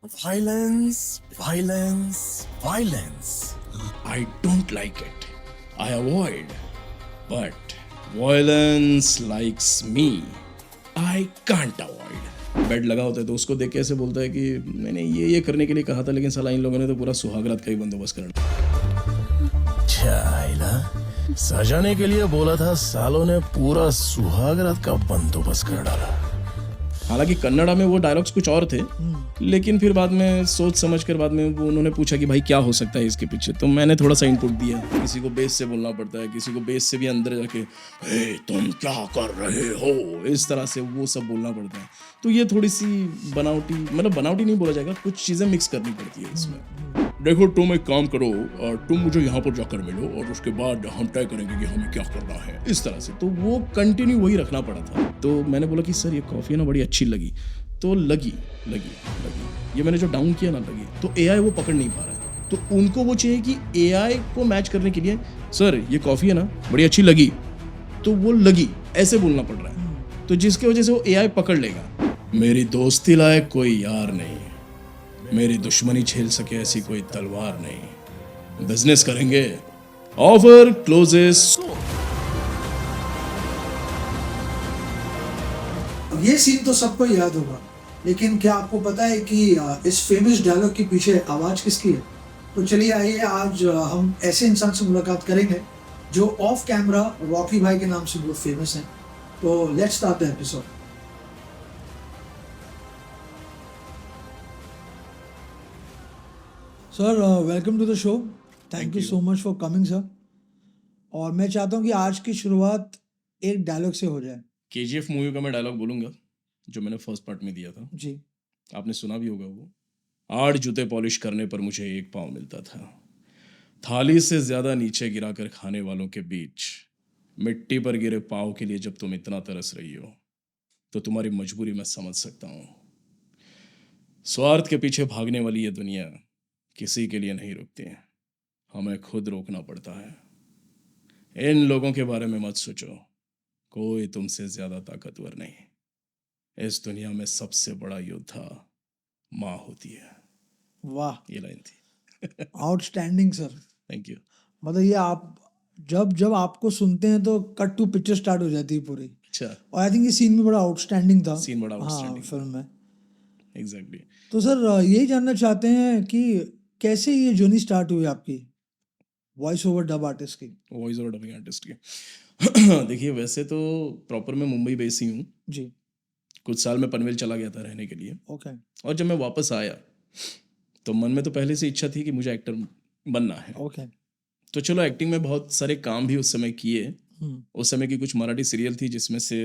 Violence, violence, violence. I don't like it. I avoid. But violence likes me. I can't avoid. Bed लगा होता है तो उसको देख के ऐसे बोलता है कि मैंने ये करने के लिए कहा था, लेकिन साला इन लोगों ने तो पूरा सुहागरात का ही बंदोबस्त कर लिया। चाइला सजाने के लिए बोला था, सालों ने पूरा सुहागरात का बंदोबस्त कर डाला। हालांकि कन्नड़ा में वो डायलॉग्स कुछ और थे, लेकिन फिर बाद में सोच समझ कर बाद में वो उन्होंने पूछा कि भाई क्या हो सकता है इसके पीछे, तो मैंने थोड़ा सा इनपुट दिया। किसी को बेस से बोलना पड़ता है, किसी को बेस से भी अंदर जाके हे तुम क्या कर रहे हो, इस तरह से वो सब बोलना पड़ता है। तो ये थोड़ी सी बनावटी, मतलब बनावटी नहीं बोला जाएगा, कुछ चीज़ें मिक्स करनी पड़ती है इसमें। देखो तुम एक काम करो, तुम मुझे यहाँ पर जाकर मिलो और उसके बाद हम तय करेंगे कि हमें क्या करना है, इस तरह से। तो वो कंटिन्यू वही रखना पड़ा था। तो मैंने बोला कि सर ये कॉफ़ी ना बड़ी अच्छी लगी, तो लगी ये मैंने जो डाउन किया ना लगी, तो एआई वो पकड़ नहीं पा रहा है। तो उनको वो चाहिए कि एआई को मैच करने के लिए सर ये कॉफ़ी है ना बड़ी अच्छी लगी, तो वो लगी ऐसे बोलना पड़ रहा है, तो जिसकी वजह से वो एआई पकड़ लेगा। मेरी दोस्ती लायक कोई यार नहीं, मेरी दुश्मनी झेल सके ऐसी कोई तलवार नहीं। बिजनेस करेंगे, ऑफर क्लोजेस। ये सीन तो सबको याद होगा, लेकिन क्या आपको पता है कि इस फेमस डायलॉग के पीछे आवाज किसकी है? तो चलिए आइए आज हम ऐसे इंसान से मुलाकात करेंगे जो ऑफ कैमरा रॉकी भाई के नाम से बहुत फेमस हैं। तो let's start the episode. Sir welcome to the show. Thank you so much for coming sir. और मैं चाहता हूँ कि आज की शुरुआत एक डायलॉग से हो जाए। केजीएफ मूवी का मैं डायलॉग बोलूंगा जो मैंने फर्स्ट पार्ट में दिया था, जी। आपने सुना भी होगा। वो 8 जूते पॉलिश करने पर मुझे 1 पाव मिलता था। थाली से ज्यादा नीचे गिराकर खाने वालों के बीच मिट्टी पर गिरे पाव के लिए जब तुम इतना तरस रही हो, तो तुम्हारी मजबूरी मैं समझ सकता हूँ। स्वार्थ के पीछे भागने वाली ये दुनिया किसी के लिए नहीं रुकती है, हमें खुद रोकना पड़ता है। इन लोगों के बारे में मत सोचो, कोई तुमसे ज्यादा ताकतवर नहीं। इस दुनिया में सबसे बड़ा योद्धा माँ होती है। वाह, ये लाइन थी। Outstanding sir. Thank you. मतलब ये आप जब जब आपको सुनते हैं तो कट टू पिक्चर स्टार्ट हो जाती है पूरी। अच्छा, और आई थिंक ये सीन भी बड़ा आउटस्टैंडिंग था। सीन बड़ा हाँ, आउटस्टैंडिंग फिल्म में। एग्जैक्टली। तो सर यही जानना चाहते हैं कि कैसे ये जर्नी स्टार्ट हुई आपकी वॉइस ओवर डब आर्टिस्ट की? वॉइस ओवर डबिंग आर्टिस्ट की देखिए वैसे तो प्रॉपर मैं मुंबई बेस ही हूँ। जी। कुछ साल मैं पनवेल चला गया था रहने के लिए, ओके। और जब मैं वापस आया तो मन में तो पहले से इच्छा थी कि मुझे एक्टर बनना है। ओके। तो चलो एक्टिंग में बहुत सारे काम भी उस समय किए। हम्म। उस समय की कुछ मराठी सीरियल थी जिसमें से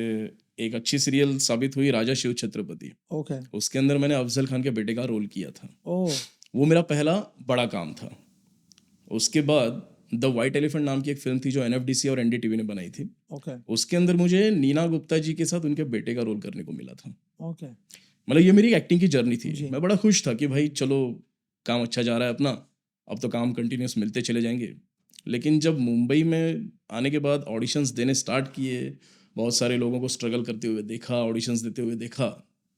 एक अच्छी सीरियल साबित हुई राजा शिव छत्रपति। ओके। उसके अंदर मैंने अफजल खान के बेटे का रोल किया था। ओ। वो मेरा पहला बड़ा काम था। उसके बाद द वाइट एलिफेंट नाम की एक फिल्म थी जो एनएफडीसी और एनडीटीवी ने बनाई थी। ओके। उसके अंदर मुझे नीना गुप्ता जी के साथ उनके बेटे का रोल करने को मिला था। ओके। मतलब ये मेरी एक्टिंग की जर्नी थी। जी। मैं बड़ा खुश था कि भाई चलो काम अच्छा जा रहा है अपना, अब तो काम कंटिन्यूस मिलते चले जाएंगे। लेकिन जब मुंबई में आने के बाद ऑडिशंस देने स्टार्ट किए, बहुत सारे लोगों को स्ट्रगल करते हुए देखा, ऑडिशंस देते हुए देखा,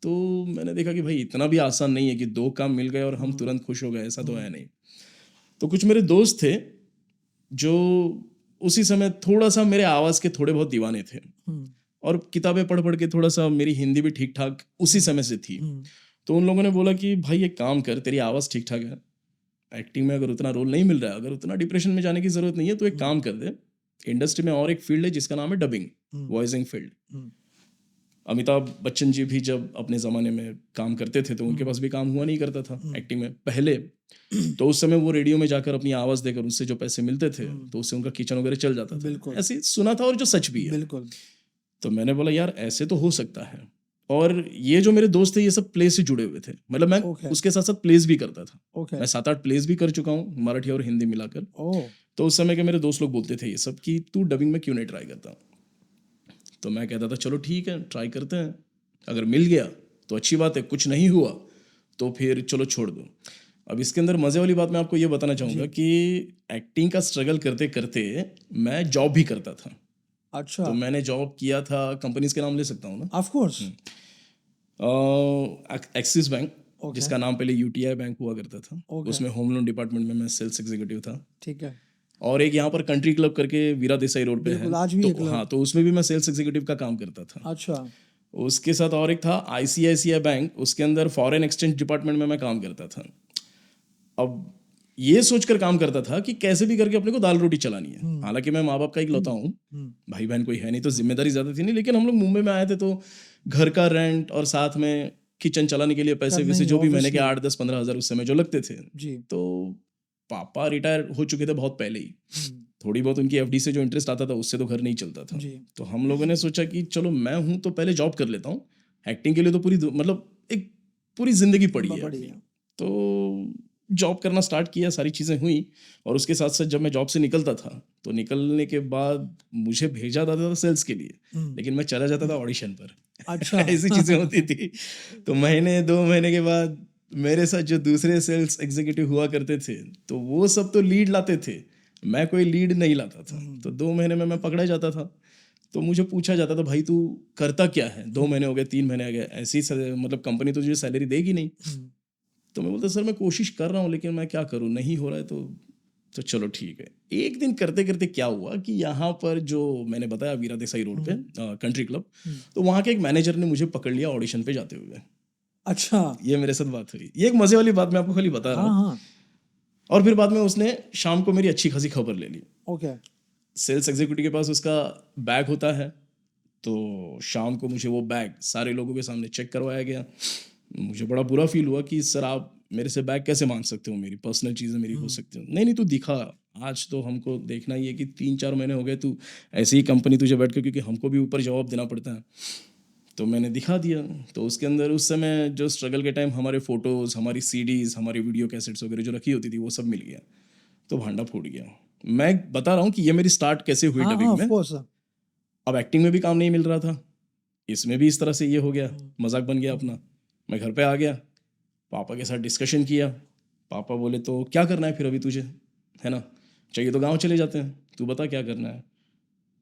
तो मैंने देखा कि भाई इतना भी आसान नहीं है कि 2 काम मिल गए और हम तुरंत खुश हो गए, ऐसा तो है नहीं। तो कुछ मेरे दोस्त थे जो उसी समय थोड़ा सा मेरे आवाज़ के थोड़े बहुत दीवाने थे, और किताबें पढ़ पढ़ के थोड़ा सा मेरी हिंदी भी ठीक ठाक उसी समय से थी। तो उन लोगों ने बोला कि भाई एक काम कर, तेरी आवाज़ ठीक ठाक है, एक्टिंग में अगर उतना रोल नहीं मिल रहा है, अगर उतना डिप्रेशन में जाने की ज़रूरत नहीं है, तो एक काम कर दे, इंडस्ट्री में और एक फील्ड है जिसका नाम है dubbing, voicing field. Amitabh Bachchan ji भी जब अपने ज़माने में काम करते थे तो उनके पास भी काम हुआ नहीं करता था एक्टिंग में पहले। तो उस समय वो रेडियो में जाकर अपनी आवाज़ देकर उससे जो पैसे मिलते थे तो उससे उनका किचन वगैरह चल जाता था। ऐसे ही सुना था और जो सच भी है। बिल्कुल। तो मैंने बोला यार ऐसे तो हो सकता है। और ये जो मेरे दोस्त थे ये सब प्ले से जुड़े हुए थे, मतलब मैं उसके साथ साथ प्लेस भी करता था। मैं 7-8 प्लेस भी कर चुका हूँ, मराठी और हिंदी मिलाकर। तो उस समय के मेरे दोस्त लोग बोलते थे ये सब कि तू डबिंग में क्यों नहीं ट्राई करता। तो मैं कहता था चलो ठीक है ट्राई करते हैं, अगर मिल गया तो अच्छी बात है, कुछ नहीं हुआ तो फिर चलो छोड़ दो। अब इसके अंदर मज़े वाली बात मैं आपको ये बताना चाहूँगा कि एक्टिंग का स्ट्रगल करते करते मैं जॉब भी करता था। अच्छा। तो मैंने जॉब किया था, कंपनीज के नाम ले सकता हूँ ना? Of course. Axis bank, okay, जिसका नाम पहले यूटीआई बैंक हुआ करता था। ओके, उसमें होम लोन डिपार्टमेंट में मैं सेल्स एग्जीक्यूटिव था। ठीक है, और एक यहाँ पर कंट्री क्लब करके वीरा देसाई रोड पे है, बिल्कुल, आज भी तो एक क्लब। हाँ, तो उसमें भी मैं सेल्स एग्जीक्यूटिव का काम करता था। अच्छा, उसके साथ और एक था आईसीआईसीआई बैंक, उसके अंदर फॉरेन एक्सचेंज डिपार्टमेंट में मैं काम करता था। अब ये सोचकर काम करता था कि कैसे भी करके अपने को दाल रोटी चलानी है। हालांकि मैं माँ बाप का इकलौता हूँ, भाई बहन कोई है नहीं, तो जिम्मेदारी ज्यादा थी नहीं, लेकिन हम लोग मुंबई में आए थे तो घर का रेंट और साथ में किचन चलाने के लिए पैसे करना वैसे ही, जो भी महीने के obviously। 8, 10, 15 हज़ार उस समय जो लगते थे, जी, तो पापा रिटायर हो चुके थे बहुत पहले ही। थोड़ी बहुत उनकी एफडी से जो इंटरेस्ट आता था उससे तो घर नहीं चलता था। जी, तो हम लोगों ने सोचा कि चलो मैं हूं तो पहले जॉब कर लेता हूँ, एक्टिंग के लिए तो पूरी मतलब एक पूरी जिंदगी पड़ी है अपनी। बढ़िया, तो जॉब करना स्टार्ट किया, सारी चीज़ें हुई। और उसके साथ साथ जब मैं जॉब से निकलता था तो निकलने के बाद मुझे भेजा जाता था सेल्स के लिए, लेकिन मैं चला जाता था ऑडिशन पर। अच्छा, ऐसी चीज़ें होती थी। तो महीने 2 महीने के बाद मेरे साथ जो दूसरे सेल्स एग्जीक्यूटिव हुआ करते थे तो वो सब तो लीड लाते थे, मैं कोई लीड नहीं लाता था। तो 2 महीने में मैं पकड़ा जाता था। तो मुझे पूछा जाता था भाई तू करता क्या है, 2 महीने हो गए, 3 महीने हो गए, ऐसी मतलब कंपनी तुझे सैलरी देगी नहीं। तो मैं बोलता सर मैं कोशिश कर रहा हूँ लेकिन मैं क्या करूँ, नहीं हो रहा है। तो चलो ठीक है। एक दिन करते करते क्या हुआ कि यहाँ पर जो मैंने बताया वीरा देसाई रोड पे कंट्री क्लब, तो वहाँ के एक मैनेजर ने मुझे पकड़ लिया ऑडिशन पे जाते हुए। अच्छा, ये मेरे साथ बात हुई, ये एक मजे वाली बात मैं आपको खाली बता रहा हाँ, हूँ। हाँ, और फिर बाद में उसने शाम को मेरी अच्छी खासी खबर ले ली। ओके, सेल्स एग्जीक्यूटिव के पास उसका बैग होता है, तो शाम को मुझे वो बैग सारे लोगों के सामने चेक करवाया गया। मुझे बड़ा बुरा फील हुआ कि सर आप मेरे से बैग कैसे मांग सकते हो, मेरी पर्सनल चीज़ें मेरी हो सकती हो। नहीं नहीं तू दिखा, आज तो हमको देखना ही है कि 3-4 महीने हो गए तू ऐसी ही कंपनी तुझे बैठ के, क्योंकि हमको भी ऊपर जवाब देना पड़ता है। तो मैंने दिखा दिया। तो उसके अंदर उस समय जो स्ट्रगल के टाइम हमारे फोटोज़, हमारी सीडीज़, हमारी वीडियो कैसेट्स वगैरह जो रखी होती थी वो सब मिल गया। तो भांडा फूट गया। मैं बता रहा हूँ कि ये मेरी स्टार्ट कैसे हुई हाँ, हाँ, डबिंग ऑफ में। कोर्स, अब एक्टिंग में भी काम नहीं मिल रहा था, इसमें भी इस तरह से ये हो गया, मजाक बन गया अपना। मैं घर पे आ गया, पापा के साथ डिस्कशन किया। पापा बोले तो क्या करना है फिर अभी तुझे, है ना, चाहिए तो गांव चले जाते हैं, तू बता क्या करना है।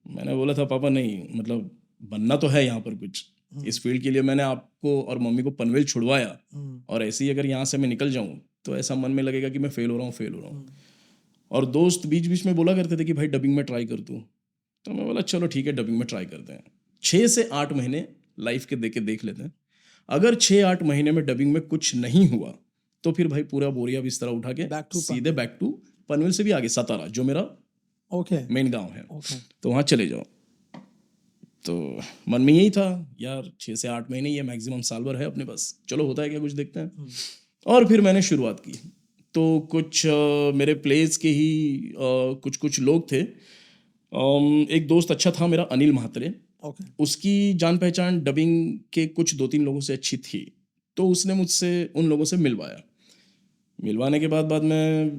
मैंने बोला था पापा नहीं, मतलब बनना तो है यहाँ पर कुछ, इस फील्ड के लिए मैंने आपको और मम्मी को पनवेल छुड़वाया, और ऐसे ही अगर यहाँ से मैं निकल जाऊँ तो ऐसा मन में लगेगा कि मैं फेल हो रहा हूँ, फेल हो रहा हूँ। और दोस्त बीच बीच में बोला करते थे कि भाई डबिंग में ट्राई कर तू। तो मैं बोला चलो ठीक है डबिंग में ट्राई करते हैं। 6 से 8 महीने लाइफ के देख लेते हैं। अगर 6-8 महीने में डबिंग में कुछ नहीं हुआ तो फिर भाई पूरा बोरिया बिस्तरा उठा के Back to सीधे बैक टू पनवेल से भी आगे सतारा, जो मेरा ओके, मेन गांव है, ओके, तो वहाँ चले जाओ। तो मन में यही था यार 6 से 8 महीने, ये मैक्सिमम साल भर है अपने पास, चलो होता है क्या कुछ देखते हैं। और फिर मैंने शुरुआत की। तो कुछ मेरे प्लेस के ही कुछ कुछ लोग थे। एक दोस्त अच्छा था मेरा, अनिल महात्रे, ओके, उसकी जान पहचान डबिंग के कुछ 2-3 लोगों से अच्छी थी। तो उसने मुझसे उन लोगों से मिलवाया। मिलवाने के बाद में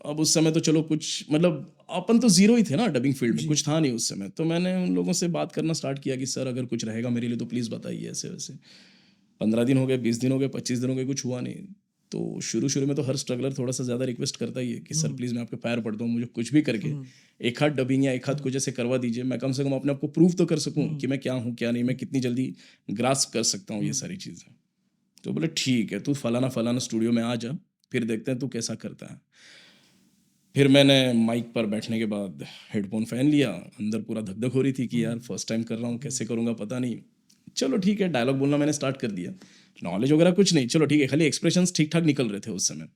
अब उस समय तो चलो कुछ मतलब अपन तो जीरो ही थे ना डबिंग फील्ड में, कुछ था नहीं उस समय। तो मैंने उन लोगों से बात करना स्टार्ट किया कि सर अगर कुछ रहेगा मेरे लिए तो प्लीज़ बताइए, ऐसे वैसे। 15 दिन हो गए, 20 दिन हो गए, 25 दिन हो गए, कुछ हुआ नहीं। तो शुरू शुरू में तो हर स्ट्रगलर थोड़ा सा ज़्यादा रिक्वेस्ट करता ही है कि सर प्लीज़ मैं आपके पैर पड़ता हूँ, मुझे कुछ भी करके एक हाथ डबिंग या एक हाथ कुछ ऐसे करवा दीजिए, मैं कम से कम अपने आप को प्रूव तो कर सकूँ कि मैं क्या हूँ क्या नहीं, मैं कितनी जल्दी ग्रास्प कर सकता हूँ ये सारी चीज़ें। तो बोले ठीक है, तू फलाना फलाना स्टूडियो में आ जा, फिर देखते हैं तू कैसा करता है। फिर मैंने माइक पर बैठने के बाद हेडफोन पहन लिया, अंदर पूरा धक धक हो रही थी कि यार फर्स्ट टाइम कर रहा हूँ, कैसे करूँगा पता नहीं। चलो ठीक है, डायलॉग बोलना मैंने स्टार्ट कर दिया। नॉलेज वगैरह कुछ नहीं, चलो ठीक है, खाली एक्सप्रेशंस ठीक ठाक निकल रहे थे उस समय।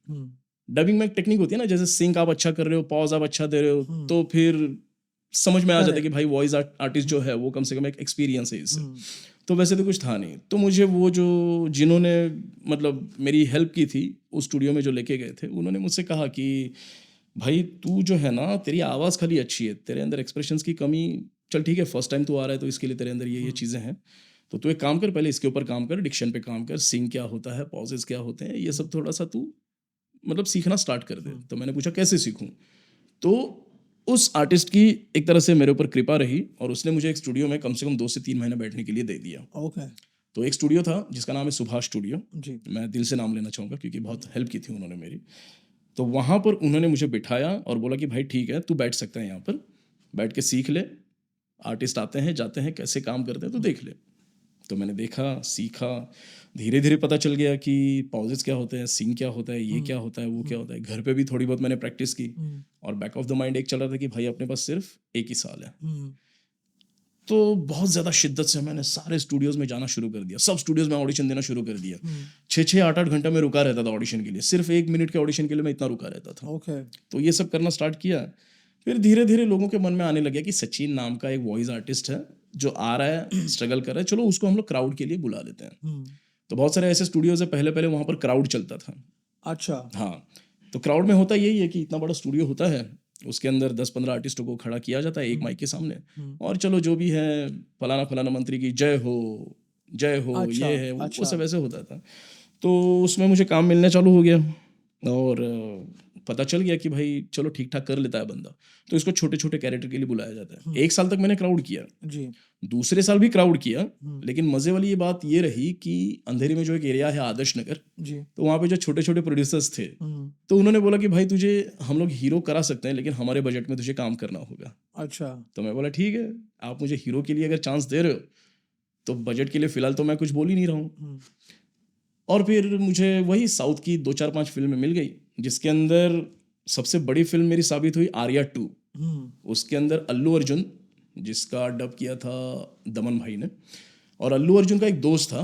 डबिंग में एक टेक्निक होती है ना, जैसे सिंक आप अच्छा कर रहे हो, पॉज आप अच्छा दे रहे हो, तो फिर समझ में आ जाता है कि भाई वॉइस आर्टिस्ट जो है वो कम से कम एक एक्सपीरियंस है इससे। तो वैसे तो कुछ था नहीं। तो मुझे वो जो जिन्होंने मतलब मेरी हेल्प की थी उस स्टूडियो में जो लेके गए थे, उन्होंने मुझसे कहा कि भाई तू जो है ना, तेरी आवाज़ खाली अच्छी है, तेरे अंदर एक्सप्रेशंस की कमी, चल ठीक है फर्स्ट टाइम तू आ रहा है तो इसके लिए तेरे अंदर ये चीज़ें हैं, तो तू एक काम कर, पहले इसके ऊपर काम कर, डिक्शन पे काम कर, सिंग क्या होता है, पॉजेस क्या होते हैं, ये सब थोड़ा सा तू मतलब सीखना स्टार्ट कर दे। तो मैंने पूछा कैसे सीखूं। तो उस आर्टिस्ट की एक तरह से मेरे ऊपर कृपा रही और उसने मुझे एक स्टूडियो में कम से कम 2 से 3 महीने बैठने के लिए दे दिया। ओके, तो एक स्टूडियो था जिसका नाम है सुभाष स्टूडियो, जी, मैं दिल से नाम लेना चाहूँगा क्योंकि बहुत हेल्प की थी उन्होंने मेरी। तो वहाँ पर उन्होंने मुझे बिठाया और बोला कि भाई ठीक है तू बैठ सकता है यहाँ पर, बैठ के सीख ले, आर्टिस्ट आते हैं जाते हैं कैसे काम करते हैं तो देख ले। तो मैंने देखा, सीखा, धीरे धीरे पता चल गया कि पॉजेस क्या होते हैं, सीन क्या होता है, ये क्या होता है, वो क्या होता है। घर पे भी थोड़ी बहुत मैंने प्रैक्टिस की और बैक ऑफ द माइंड एक चल रहा था कि भाई अपने पास सिर्फ एक ही साल है। तो बहुत ज़्यादा शिद्दत से मैंने सारे स्टूडियोज़ में जाना शुरू कर दिया, सब स्टूडियोज़ में ऑडिशन देना शुरू कर दिया। 6-6 8-8 घंटा में रुका रहता था ऑडिशन के लिए, सिर्फ 1 मिनट के ऑडिशन के लिए मैं इतना रुका रहता था। ओके। तो ये सब करना स्टार्ट किया। फिर धीरे धीरे लोगों के मन में आने लग गया कि सचिन नाम का एक वॉइस आर्टिस्ट है जो आ रहा है, स्ट्रगल कर रहा है, चलो उसको हम लोग क्राउड के लिए बुला लेते हैं। तो बहुत सारे ऐसे स्टूडियोज है, पहले पहले वहाँ पर क्राउड चलता था। अच्छा। हाँ, तो क्राउड में होता यही है कि इतना बड़ा स्टूडियो होता है, उसके अंदर 10-15 आर्टिस्टों को खड़ा किया जाता है एक माइक के सामने, और चलो जो भी है फलाना फलाना मंत्री की जय हो, जय हो, अच्छा, ये है वो अच्छा। सब ऐसे होता था। तो उसमें मुझे काम मिलने चालू हो गया और पता चल गया कि भाई चलो ठीक ठाक कर लेता है बंदा, तो इसको छोटे छोटे कैरेक्टर के लिए बुलाया जाता है। 1 साल तक मैंने क्राउड किया जी। दूसरे साल भी क्राउड किया, लेकिन मजे वाली ये बात ये रही कि अंधेरी में जो एक एरिया है आदर्श नगर जी। तो वहाँ पे जो छोटे छोटे प्रोड्यूसर्स थे तो उन्होंने बोला कि भाई तुझे हम लोग हीरो करा सकते हैं लेकिन हमारे बजट में तुझे काम करना होगा। अच्छा। तो मैं बोला ठीक है, आप मुझे हीरो के लिए अगर चांस दे रहे हो तो बजट के लिए फिलहाल तो मैं कुछ बोल ही नहीं रहा हूँ। और फिर मुझे वही साउथ की 2-4-5 फिल्में मिल गई, जिसके अंदर सबसे बड़ी फिल्म मेरी साबित हुई आर्या 2। उसके अंदर अल्लू अर्जुन, जिसका डब किया था दमन भाई ने, और अल्लू अर्जुन का एक दोस्त था,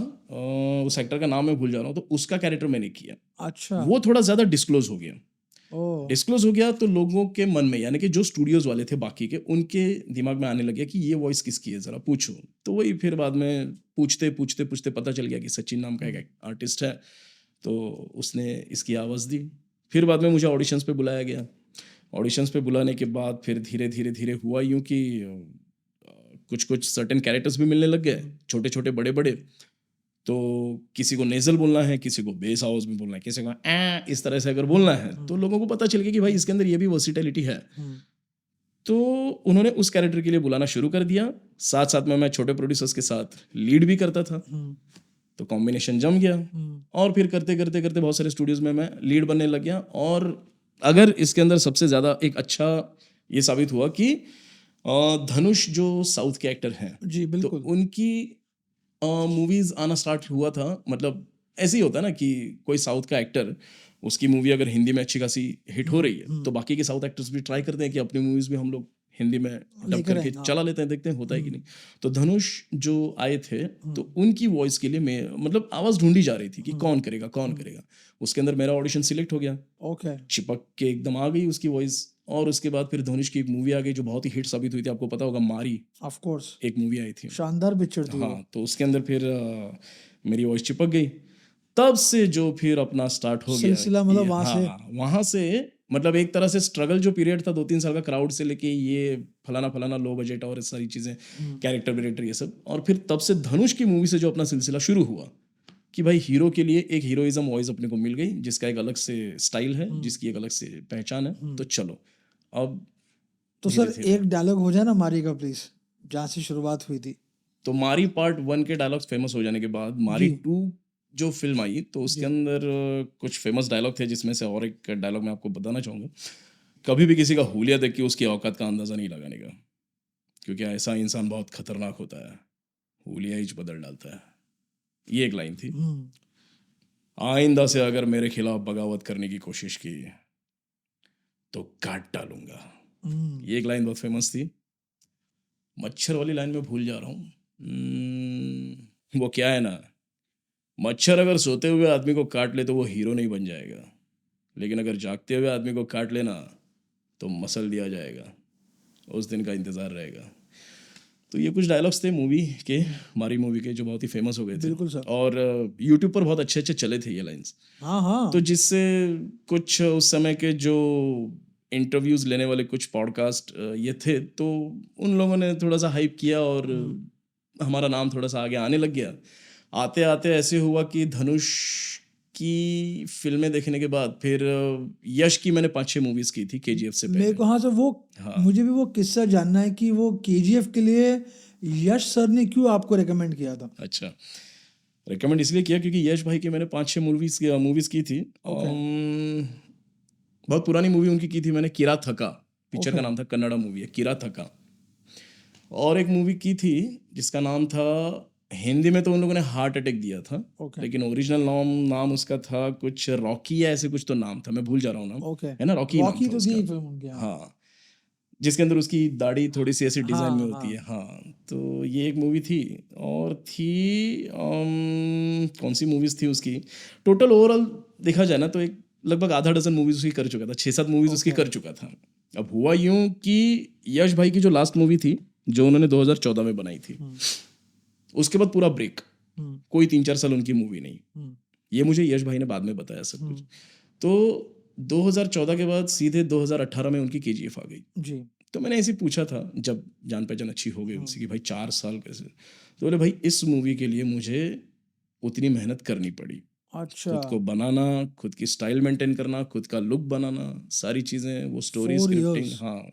उस एक्टर का नाम मैं भूल जा रहा हूँ, तो उसका कैरेक्टर मैंने किया। अच्छा। वो थोड़ा ज़्यादा डिस्क्लोज हो गया। ओह। डिस्क्लोज हो गया तो लोगों के मन में, यानी कि जो स्टूडियोज वाले थे बाकी के, उनके दिमाग में आने लग गया कि ये वॉइस किसकी है, ज़रा पूछो। तो वही फिर बाद में पूछते पूछते पूछते पता चल गया कि सचिन नाम का एक आर्टिस्ट है, तो उसने इसकी आवाज़ दी। फिर बाद में मुझे ऑडिशंस पे बुलाया गया। ऑडिशंस पे बुलाने के बाद फिर धीरे धीरे धीरे हुआ यूँ कि कुछ कुछ सर्टेन कैरेक्टर्स भी मिलने लग गए, छोटे छोटे बड़े बड़े। तो किसी को नेजल बोलना है, किसी को बेस आवाज में बोलना है, किसी को इस तरह से अगर बोलना है, तो लोगों को पता चल गया कि भाई इसके अंदर ये भी वर्सिटैलिटी है। तो उन्होंने उस कैरेक्टर के लिए बुलाना शुरू कर दिया। साथ साथ में मैं छोटे प्रोड्यूसर्स के साथ लीड भी करता था, तो कॉम्बिनेशन जम गया। और फिर करते करते करते बहुत सारे स्टूडियोज में मैं लीड बनने लग गया। और अगर इसके अंदर सबसे ज़्यादा एक अच्छा ये साबित हुआ कि धनुष जो साउथ के एक्टर हैं, जी बिल्कुल, तो उनकी मूवीज आना स्टार्ट हुआ था। मतलब ऐसे ही होता है ना कि कोई साउथ का एक्टर, उसकी मूवी अगर हिंदी में अच्छी खासी हिट हो रही है तो बाकी के साउथ एक्टर्स भी ट्राई करते हैं कि अपनी मूवीज में हम लोग हिंदी में डब लेकर करके आएं, हाँ। चला लेते हैं, देखते हैं होता है कि नहीं। तो धनुष जो आए थे तो उनकी वॉइस के लिए मैं मतलब आवाज़ ढूंढी जा रही थी कि कौन करेगा कौन करेगा। उसके अंदर मेरा ऑडिशन सिलेक्ट हो गया, ओके। चिपक के एकदम आ गई उसकी वॉइस। और उसके बाद फिर धनुष की एक मूवी आ गई जो बहुत ही हिट साबित हुई थी, आपको पता होगा, मारी ऑफ कोर्स, एक मूवी आई थी, शानदार पिक्चर थी वो। हाँ। तो उसके अंदर फिर मेरी वॉइस चिपक गई। तब से जो फिर अपना स्टार्ट हो गया सिलसिला, मतलब कि वहाँ से। हाँ, वहाँ से मतलब एक तरह से स्ट्रगल जो पीरियड था 2-3 साल का, क्राउड से लेके ये फलाना फलाना लो बजट और इस सारी चीज़ें, कैरेक्टर वेरेक्टर ये सब। और फिर तब से धनुष की मूवी से जो अपना सिलसिला शुरू हुआ कि भाई हीरो के लिए एक हीरोइज्म वॉइस अपने को मिल गई, जिसका एक अलग से स्टाइल है, जिसकी एक अलग से पहचान है। तो चलो अब तो सर एक डायलॉग हो जाए ना मारी का प्लीज, जहाँ से शुरुआत हुई थी। तो मारी पार्ट 1 के डायलॉग्स फेमस हो जाने के बाद मारी 2 जो फिल्म आई तो उसके अंदर कुछ फेमस डायलॉग थे, जिसमें से और एक डायलॉग मैं आपको बताना चाहूँगा। कभी भी किसी का हुलिया देख के उसकी औकात का अंदाज़ा नहीं लगाने का, क्योंकि ऐसा इंसान बहुत खतरनाक होता है, हुलिया ही बदल डालता है। ये एक लाइन थी। आइंदा से अगर मेरे खिलाफ बगावत करने की कोशिश की तो काट डालूंगा। ये एक लाइन बहुत फेमस थी। मच्छर वाली लाइन में भूल जा रहा हूँ। वो क्या है ना, मच्छर अगर सोते हुए आदमी को काट ले तो वो हीरो नहीं बन जाएगा, लेकिन अगर जागते हुए आदमी को काट लेना तो मसल दिया जाएगा, उस दिन का इंतज़ार रहेगा। तो ये कुछ डायलॉग्स थे मूवी के, हमारी मूवी के, जो बहुत ही फेमस हो गए थे। बिल्कुल सर। और यूट्यूब पर बहुत अच्छे अच्छे चले थे ये लाइन्स। हाँ हाँ। तो जिससे कुछ उस समय के जो इंटरव्यूज़ लेने वाले कुछ पॉडकास्ट ये थे, तो उन लोगों ने थोड़ा सा हाइप किया और हमारा नाम थोड़ा सा आगे आने लग गया। आते आते ऐसे हुआ कि धनुष की फिल्में देखने के बाद फिर यश की मैंने 5-6 मूवीज़ की थी KGF से मेरे पहले। को हाँ सर, वो मुझे भी वो किस्सा जानना है कि वो KGF के लिए यश सर ने क्यों आपको रेकमेंड किया था। अच्छा, रेकमेंड इसलिए किया क्योंकि यश भाई की मैंने 5-6 मूवीज़ की थी। बहुत पुरानी मूवी उनकी की थी मैंने, किराथका, पिक्चर का नाम था, कन्नड़ा मूवी है किराथका। और एक मूवी की थी जिसका नाम था हिंदी में तो उन लोगों ने हार्ट अटैक दिया था, ओके लेकिन ओरिजिनल नाम उसका था कुछ रॉकी या ऐसे कुछ तो नाम था, मैं भूल जा रहा हूँ नाम, ओके है ना, रॉकी नाम रॉकी था तो उसका। थी फिल्म उनकी हाँ हाँ, जिसके अंदर उसकी दाढ़ी थोड़ी सी ऐसी डिजाइन में हाँ होती है। हाँ हाँ, तो ये एक मूवी थी। और थी कौन सी मूवीज थी उसकी, टोटल ओवरऑल देखा जाए ना तो एक लगभग आधा डजन मूवीज उसकी कर चुका था, 6-7 मूवीज उसकी ओके कर चुका था। अब हुआ यूं कि यश भाई की जो लास्ट मूवी थी जो उन्होंने 2014 में बनाई थी, उसके बाद पूरा ब्रेक, कोई 3-4 साल उनकी मूवी नहीं। ये मुझे यश भाई ने बाद में बताया सब कुछ। तो 2014 के बाद सीधे 2018 में उनकी केजीएफ आ गई। जी तो मैंने ऐसे पूछा था जब जान पहचान अच्छी हो गई उनसे कि भाई 4 साल कैसे, तो बोले भाई इस मूवी के लिए मुझे उतनी मेहनत करनी पड़ी, अच्छा खुद को बनाना, खुद की स्टाइल मेंटेन करना, खुद का लुक बनाना, सारी चीज़ें, वो स्टोरी 4 स्क्रिप्टिंग। years हाँ,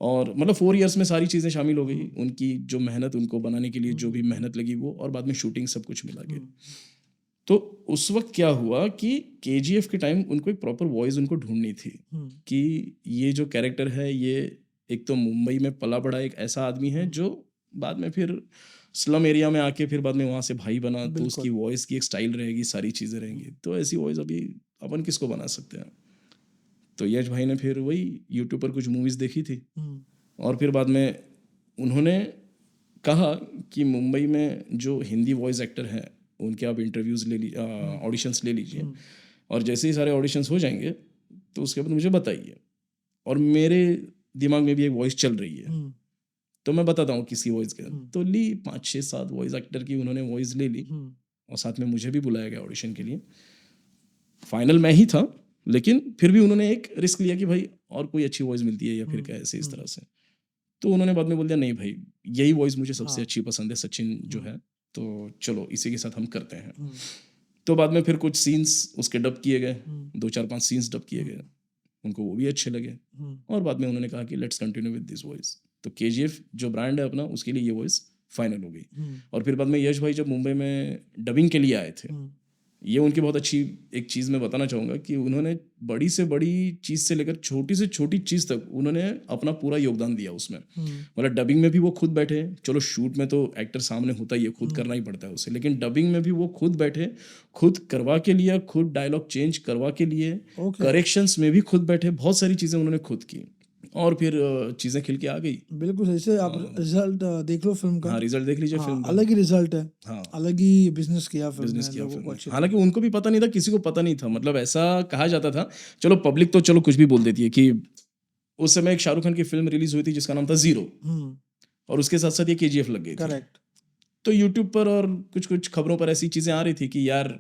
और मतलब 4 इयर्स में सारी चीज़ें शामिल हो गई, उनकी जो मेहनत उनको बनाने के लिए जो भी मेहनत लगी वो, और बाद में शूटिंग सब कुछ मिला के। तो उस वक्त क्या हुआ कि केजीएफ के टाइम उनको एक प्रॉपर वॉइस उनको ढूंढनी थी कि ये जो कैरेक्टर है ये एक तो मुंबई में पला बड़ा एक ऐसा आदमी है जो बाद में फिर स्लम एरिया में आके फिर बाद में वहाँ से भाई बना, तो उसकी वॉइस की एक स्टाइल रहेगी, सारी चीज़ें रहेंगी। तो ऐसी वॉइस अभी अपन किसको बना सकते हैं। तो यश भाई ने फिर वही यूट्यूब पर कुछ मूवीज़ देखी थी, और फिर बाद में उन्होंने कहा कि मुंबई में जो हिंदी वॉइस एक्टर हैं उनके आप इंटरव्यूज़ ले लीजिए, ऑडिशंस ले लीजिए, और जैसे ही सारे ऑडिशंस हो जाएंगे तो उसके बाद मुझे बताइए। और मेरे दिमाग में भी एक वॉइस चल रही है, तो मैं बताता हूँ किसी वॉइस के। तो ली 5-6-7 वॉइस एक्टर की उन्होंने वॉइस ले ली, और साथ में मुझे भी बुलाया गया ऑडिशन के लिए। फाइनल मैं ही था, लेकिन फिर भी उन्होंने एक रिस्क लिया कि भाई और कोई अच्छी वॉइस मिलती है या फिर कैसे इस तरह से। तो उन्होंने बाद में बोल दिया नहीं भाई यही वॉइस मुझे सबसे अच्छी पसंद है, सचिन जो है, तो चलो इसी के साथ हम करते हैं। तो बाद में फिर कुछ सीन्स उसके डब किए गए, 2-4-5 सीन्स डब किए गए, उनको वो भी अच्छे लगे, और बाद में उन्होंने कहा कि let's continue with this voice. तो केजीएफ जो ब्रांड है अपना उसके लिए ये वॉइस फाइनल हो गई। और फिर बाद में यश भाई जब मुंबई में डबिंग के लिए आए थे, ये उनकी बहुत अच्छी एक चीज़ मैं बताना चाहूँगा कि उन्होंने बड़ी से बड़ी चीज़ से लेकर छोटी से छोटी चीज़ तक उन्होंने अपना पूरा योगदान दिया उसमें। मतलब डबिंग में भी वो खुद बैठे, चलो शूट में तो एक्टर सामने होता ही है, खुद करना ही पड़ता है उसे, लेकिन डबिंग में भी वो खुद बैठे, खुद करवा के लिया, खुद डायलॉग चेंज करवा के लिए, करेक्शंस में भी खुद बैठे, बहुत सारी चीज़ें उन्होंने खुद की, और फिर चीज़ें खिल के आ गई। बिल्कुल जैसे आप रिजल्ट देख लो फिल्म का। हाँ, रिजल्ट देख लीजिए फिल्म का, अलग ही रिजल्ट है। हाँ, अलग ही बिजनेस किया फिल्म बिजनेस ने, किया लोगों फिल्म को में। अच्छे हालांकि उनको भी पता नहीं था, किसी को पता नहीं था, मतलब ऐसा कहा जाता था, चलो पब्लिक तो चलो कुछ भी बोल देती है कि उस समय एक शाहरुख खान की फिल्म रिलीज हुई थी जिसका नाम था जीरो, और उसके साथ साथ ये केजीएफ लग गई थी। करेक्ट। तो यूट्यूब पर और कुछ कुछ खबरों पर ऐसी चीजें आ रही थी कि यार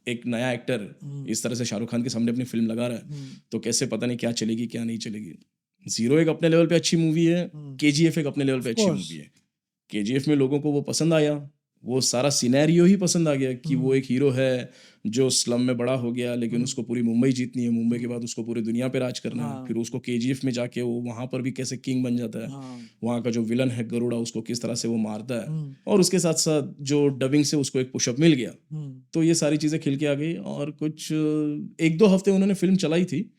एक नया एक्टर इस तरह से शाहरुख खान के सामने अपनी फिल्म लगा रहा है, तो कैसे पता नहीं क्या चलेगी क्या नहीं चलेगी। जीरो एक अपने लेवल पे अच्छी मूवी है, केजीएफ एक अपने लेवल पे अच्छी मूवी है। केजीएफ में लोगों को वो पसंद आया, वो सारा सिनेरियो ही पसंद आ गया कि वो एक हीरो है जो स्लम में बड़ा हो गया, लेकिन उसको पूरी मुंबई जीतनी है, मुंबई के बाद उसको पूरी दुनिया पे राज करना है, फिर उसको केजीएफ में जाके वो वहां पर भी कैसे किंग बन जाता है, वहाँ का जो विलन है गरुड़ा उसको किस तरह से वो मारता है, और उसके साथ साथ जो डबिंग से उसको एक पुशअप मिल गया। तो ये सारी चीजें खिल के आ गई, और कुछ 1-2 हफ्ते उन्होंने फिल्म चलाई थी,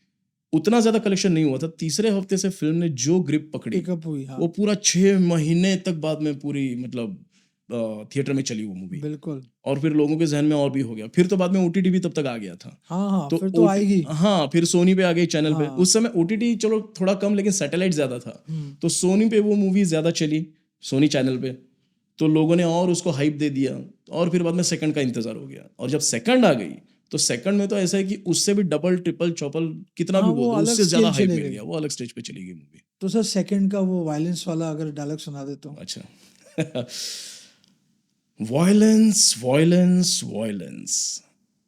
उतना ज्यादा कलेक्शन नहीं हुआ था। तीसरे हफ्ते से फिल्म ने जो ग्रिप पकड़ी वो पूरा 6 महीने तक बाद में पूरी मतलब थिएटर में चली वो मूवी। बिल्कुल। और फिर लोगों के जहन में और भी हो गया, फिर तो बाद में ओटीटी भी तब तक आ गया था। हाँ, फिर तो आएगी। हाँ, फिर सोनी पे आ गई चैनल पे। उस समय ओटीटी चलो थोड़ा कम, लेकिन सैटेलाइट ज्यादा था, तो सोनी पे वो मूवी ज्यादा चली, सोनी चैनल पे, तो लोगों ने और उसको हाइप दे दिया, और फिर बाद में सेकंड का इंतजार हो गया। और जब सेकंड आ गई तो सेकंड में तो ऐसा है कि उससे भी डबल ट्रिपल चौपल कितना भी बोल दो, उससे ज्यादा हाइप मिल गया, वो अलग स्टेज पे चली गई मूवी। तो सर सेकंड का वो वायलेंस वाला अगर डायलॉग सुना दे तो। अच्छा Violence, violence, violence.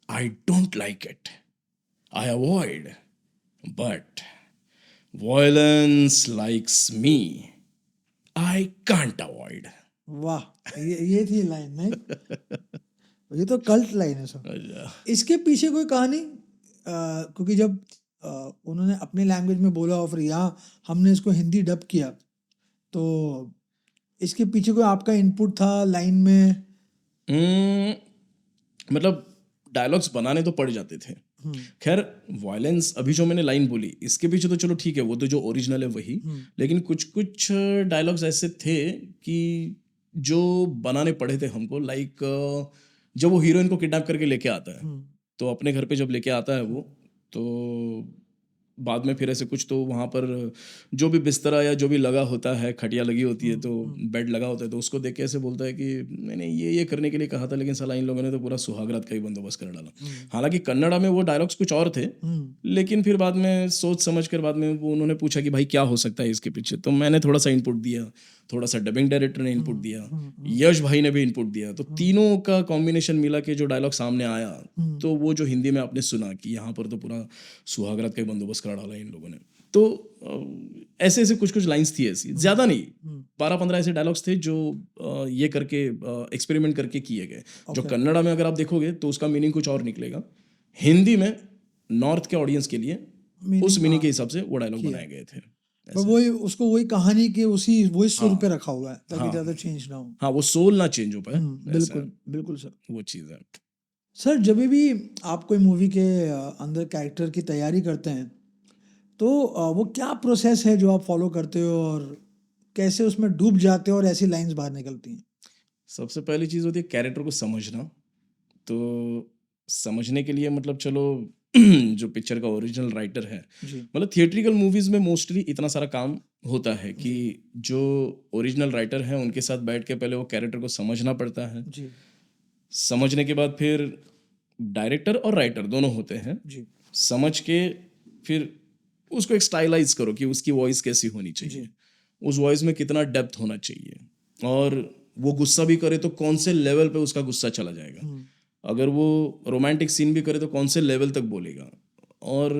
I don't like it. I avoid. But violence likes me. I can't avoid. वाह, ये थी लाइन नहीं? ये तो कल्ट लाइन है सर। इसके पीछे कोई कहानी, क्योंकि जब उन्होंने अपने लैंग्वेज में बोला और फिर यहाँ हमने इसको हिंदी डब किया, तो इसके पीछे कोई आपका इनपुट था लाइन में? मतलब डायलॉग्स बनाने तो पड़ जाते थे। खैर वायलेंस अभी जो मैंने लाइन बोली इसके पीछे तो चलो ठीक है, वो तो जो ओरिजिनल है वही, लेकिन कुछ कुछ डायलॉग्स ऐसे थे कि जो बनाने पड़े थे हमको, लाइक जब वो हीरोइन को किडनैप करके लेके आता है, तो अपने घर पे जब लेके आता है वो, तो बाद में फिर ऐसे कुछ तो वहाँ पर जो भी बिस्तरा या जो भी लगा होता है, खटिया लगी होती है, तो बेड लगा होता है, तो उसको देख के ऐसे बोलता है कि मैंने ये करने के लिए कहा था, लेकिन साला इन लोगों ने तो पूरा सुहागरात का ही बंदोबस्त कर डाला। हालांकि कन्नड़ा में वो डायलॉग्स कुछ और थे, लेकिन फिर बाद में सोच समझ कर बाद में वो उन्होंने पूछा कि भाई क्या हो सकता है इसके पीछे, तो मैंने थोड़ा सा इनपुट दिया, थोड़ा सा डबिंग डायरेक्टर ने इनपुट दिया, यश भाई ने भी इनपुट दिया, तो तीनों का कॉम्बिनेशन मिला के जो डायलॉग सामने आया, तो वो जो हिंदी में आपने सुना कि यहाँ पर तो पूरा सुहागरात का ही बंदोबस्त करा डाला इन लोगों ने, तो ऐसे ऐसे कुछ कुछ लाइंस थी, ऐसी ज्यादा नहीं, 12-15 ऐसे डायलॉग्स थे जो ये करके एक्सपेरिमेंट करके किए गए, जो कन्नड़ा में अगर आप देखोगे तो उसका मीनिंग कुछ और निकलेगा, हिंदी में नॉर्थ के ऑडियंस के लिए उस मीनिंग के हिसाब से वो डायलॉग बनाए गए थे। पर वही उसको वही कहानी के वही सुर पे रखा हुआ है ताकि ज्यादा चेंज ना हो। हाँ, वो सोल ना चेंज हो पाए। बिल्कुल बिल्कुल सर, वो चीज़ है। सर जब भी आप कोई मूवी के अंदर कैरेक्टर की तैयारी करते हैं तो वो क्या प्रोसेस है जो आप फॉलो करते हो और कैसे उसमें डूब जाते हो और ऐसी लाइंस बाहर निकलती हैं? सबसे पहली चीज़ होती है कैरेक्टर को समझना। तो समझने के लिए मतलब चलो जो पिक्चर का ओरिजिनल राइटर है, मतलब थिएट्रिकल मूवीज में मोस्टली इतना सारा काम होता है कि जो ओरिजिनल राइटर है उनके साथ बैठ के पहले वो कैरेक्टर को समझना पड़ता है। समझने के बाद फिर डायरेक्टर और राइटर दोनों होते हैं, समझ के फिर उसको एक स्टाइलाइज करो कि उसकी वॉइस कैसी होनी चाहिए, उस वॉइस में कितना डेप्थ होना चाहिए, और वो गुस्सा भी करे तो कौन से लेवल पे उसका गुस्सा चला जाएगा, अगर वो रोमांटिक सीन भी करे तो कौन से लेवल तक बोलेगा, और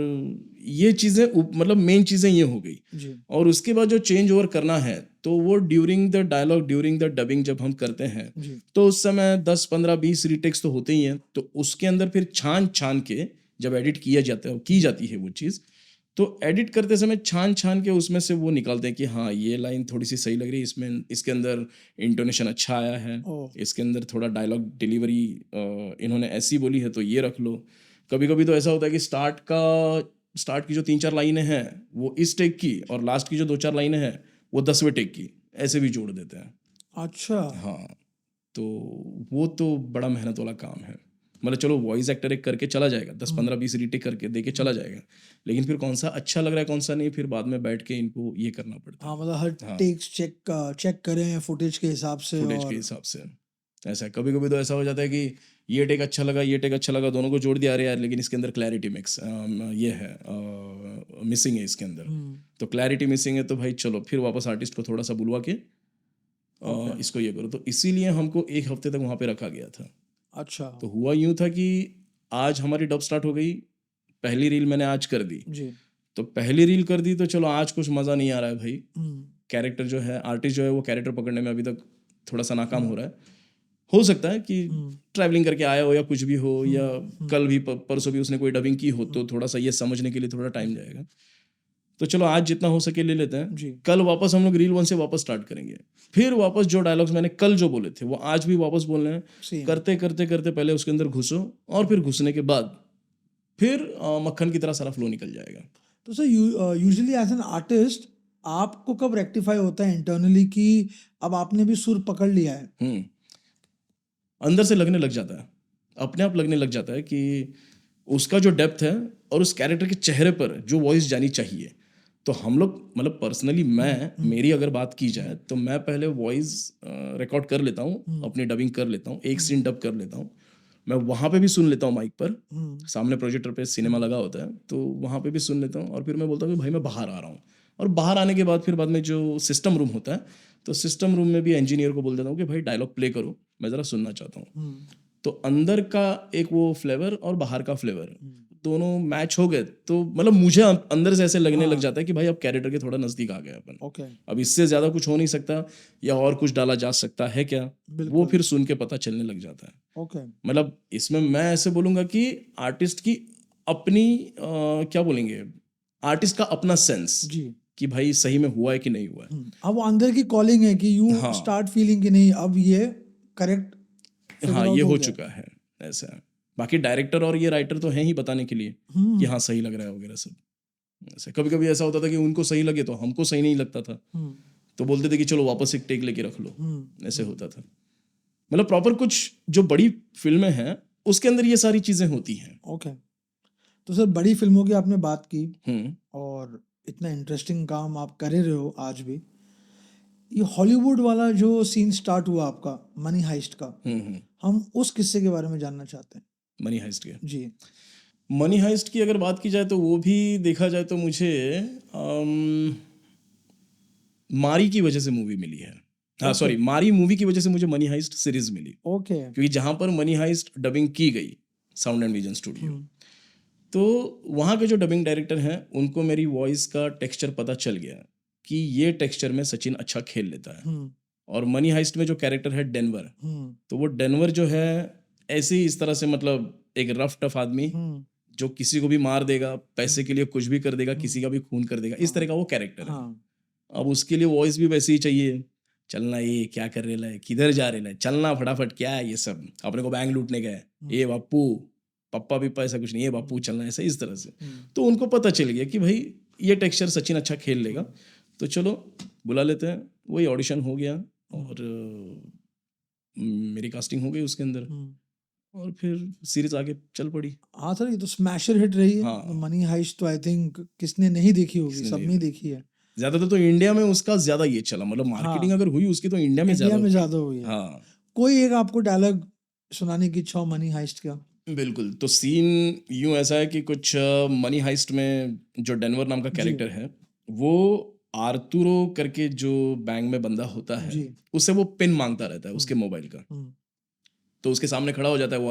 ये चीज़ें मतलब मेन चीज़ें ये हो गई। और उसके बाद जो चेंज ओवर करना है तो वो during the dialogue, during the dubbing जब हम करते हैं तो उस समय 10-15-20 रीटेक्स तो होते ही हैं, तो उसके अंदर फिर छान के जब एडिट किया जाता है, की जाती है वो चीज़, तो एडिट करते समय छान के उसमें से वो निकालते हैं कि हाँ ये लाइन थोड़ी सी सही लग रही है, इसमें इसके अंदर इंटोनेशन अच्छा आया है, इसके अंदर थोड़ा डायलॉग डिलीवरी इन्होंने ऐसी बोली है तो ये रख लो। कभी कभी तो ऐसा होता है कि स्टार्ट की जो 3-4 लाइनें हैं वो इस टेक की, और लास्ट की जो 2-4 लाइनें हैं वो 10वें टेक की, ऐसे भी जोड़ देते हैं। अच्छा। हाँ, तो वो तो बड़ा मेहनत वाला काम है। मतलब चलो वॉइस एक्टर एक करके चला जाएगा, 10-15-20 रीटेक करके देके चला जाएगा, लेकिन फिर कौन सा अच्छा लग रहा है कौन सा नहीं, फिर बाद में बैठ के इनको ये करना पड़ता है। हाँ, मतलब हर टेक्स चेक करें फुटेज के हिसाब से, ऐसा कभी कभी तो ऐसा हो जाता है कि ये टेक अच्छा लगा, ये टेक अच्छा लगा, दोनों को जोड़ दिया, अरे यार लेकिन इसके अंदर क्लैरिटी ये है मिसिंग है इसके अंदर, तो क्लैरिटी मिसिंग है, तो भाई चलो फिर वापस आर्टिस्ट को थोड़ा सा बुलवा के इसको ये करो, तो इसीलिए हमको 1 हफ्ते तक वहाँ पे रखा गया था। अच्छा। तो हुआ यूं था कि आज हमारी डब स्टार्ट हो गई, पहली रील मैंने आज कर दी तो पहली रील कर दी तो चलो आज कुछ मज़ा नहीं आ रहा है भाई, कैरेक्टर जो है, आर्टिस्ट जो है वो कैरेक्टर पकड़ने में अभी तक थोड़ा सा नाकाम हो रहा है, हो सकता है कि ट्रैवलिंग करके आया हो या कुछ भी हो, या कल भी परसों भी उसने कोई डबिंग की हो, तो थोड़ा सा ये समझने के लिए थोड़ा टाइम जाएगा, तो चलो आज जितना हो सके ले लेते हैं, कल वापस हम लोग रील 1 से वापस स्टार्ट करेंगे, फिर वापस जो डायलॉग्स मैंने कल जो बोले थे वो आज भी वापस बोलने हैं, करते करते करते पहले उसके अंदर घुसो, और फिर घुसने के बाद फिर मक्खन की तरह सारा फ्लो निकल जाएगा। तो sir usually as an artist आपको कब रेक्टिफाई होता है इंटरनली कि अब आपने भी सुर पकड़ लिया है? अंदर से लगने लग जाता है, अपने आप लगने लग जाता है कि उसका जो डेप्थ है और उस कैरेक्टर के चेहरे पर जो वॉइस जानी चाहिए, तो हम लोग मतलब पर्सनली मेरी अगर बात की जाए तो मैं पहले वॉइस रिकॉर्ड कर लेता हूँ, अपनी डबिंग कर लेता हूँ, एक सीन डब कर लेता हूँ, मैं वहाँ पे भी सुन लेता हूँ माइक पर, सामने प्रोजेक्टर पे सिनेमा लगा होता है तो वहाँ पे भी सुन लेता हूँ, और फिर मैं बोलता हूँ कि भाई मैं बाहर आ रहा हूँ, और बाहर आने के बाद फिर बाद में जो सिस्टम रूम होता है तो सिस्टम रूम में भी इंजीनियर को बोल देता हूँ कि भाई डायलॉग प्ले करो, मैं ज़रा सुनना चाहता हूँ, तो अंदर का एक वो फ्लेवर और बाहर का फ्लेवर दोनों मैच हो गए, तो मतलब मुझे अंदर से ऐसे लगने लग जाता है कि भाई अब कैरेक्टर के थोड़ा नजदीक आ गए अपन, अब इससे ज्यादा कुछ हो नहीं सकता या और कुछ डाला जा सकता है क्या, वो फिर सुन के पता चलने लग जाता है। मतलब इसमें मैं ऐसे बोलूंगा कि आर्टिस्ट की अपनी क्या बोलेंगे, आर्टिस्ट का अपना सेंस कि भाई सही में हुआ है कि नहीं हुआ है, अब वो अंदर की कॉलिंग है कि यू स्टार्ट फीलिंग कि नहीं अब ये करेक्ट, हाँ ये हो चुका है ऐसा है। बाकी डायरेक्टर और ये राइटर तो हैं ही बताने के लिए कि हाँ सही लग रहा है वगैरह सब, ऐसे कभी कभी ऐसा होता था कि उनको सही लगे तो हमको सही नहीं लगता था, तो बोलते थे कि चलो वापस एक टेक लेके रख लो, ऐसे होता था। मतलब प्रॉपर कुछ जो बड़ी फिल्में हैं उसके अंदर ये सारी चीजें होती हैं। ओके, तो सर बड़ी फिल्मों की आपने बात की हम्म और इतना इंटरेस्टिंग काम आप कर ही रहे हो आज भी। ये हॉलीवुड वाला जो सीन स्टार्ट हुआ आपका मनी हाइस्ट का, हम उस किस्से के बारे में जानना चाहते हैं। मनी हाइस्ट के जी। मनी हाइस्ट की अगर बात की जाए तो वो भी देखा जाए तो मुझे मारी की वजह से मूवी मिली है। हाँ सॉरी, मारी मूवी की वजह से मुझे मनी हाइस्ट सीरीज मिली, ओके। क्योंकि जहां पर मनी हाइस्ट डबिंग की गई साउंड एंड विजन स्टूडियो, तो वहाँ के जो डबिंग डायरेक्टर हैं उनको मेरी वॉइस का टेक्सचर पता चल गया कि ये टेक्सचर में सचिन अच्छा खेल लेता है। और मनी हाइस्ट में जो कैरेक्टर है डेनवर, तो वो डेनवर जो है ऐसे ही इस तरह से, मतलब एक रफ टफ आदमी जो किसी को भी मार देगा, पैसे के लिए कुछ भी कर देगा, किसी का भी खून कर देगा, इस तरह का वो कैरेक्टर है। अब उसके लिए वॉइस भी वैसे ही चाहिए। चलना, ये क्या कर रहे है, किधर जा रहे है, चलना फटाफट, क्या है ये सब, अपने को बैंक लूटने का है, ये बापू पप्पा पिप्पा ऐसा कुछ नहीं है, बापू चलना, ऐसा इस तरह से। तो उनको पता चल गया कि भाई ये टेक्सचर सचिन अच्छा खेल लेगा, तो चलो बुला लेते हैं। वही ऑडिशन हो गया और मेरी कास्टिंग हो गई उसके अंदर, और फिर सीरीज आगे चल पड़ी। हाँ सर, ये तो स्मैशर हिट रही है। हाँ। मनी हाइस्ट तो आई थिंक किसने नहीं देखी होगी, सबने देखी है। ज्यादातर तो इंडिया में उसका ज्यादा ये चला, मतलब मार्केटिंग अगर हुई उसकी तो इंडिया में ज्यादा हुई है। हाँ। कोई एक आपको डायलॉग सुनाने की इच्छा हो मनी हाइस्ट का? बिल्कुल, तो सीन यूं ऐसा है कि कुछ मनी हाइस्ट में जो डेनवर नाम का कैरेक्टर है, वो आर्तुरो करके जो बैंक में बंदा होता है, उससे वो पिन मांगता रहता है उसके मोबाइल का। तो उसके सामने खड़ा हो जाता है वो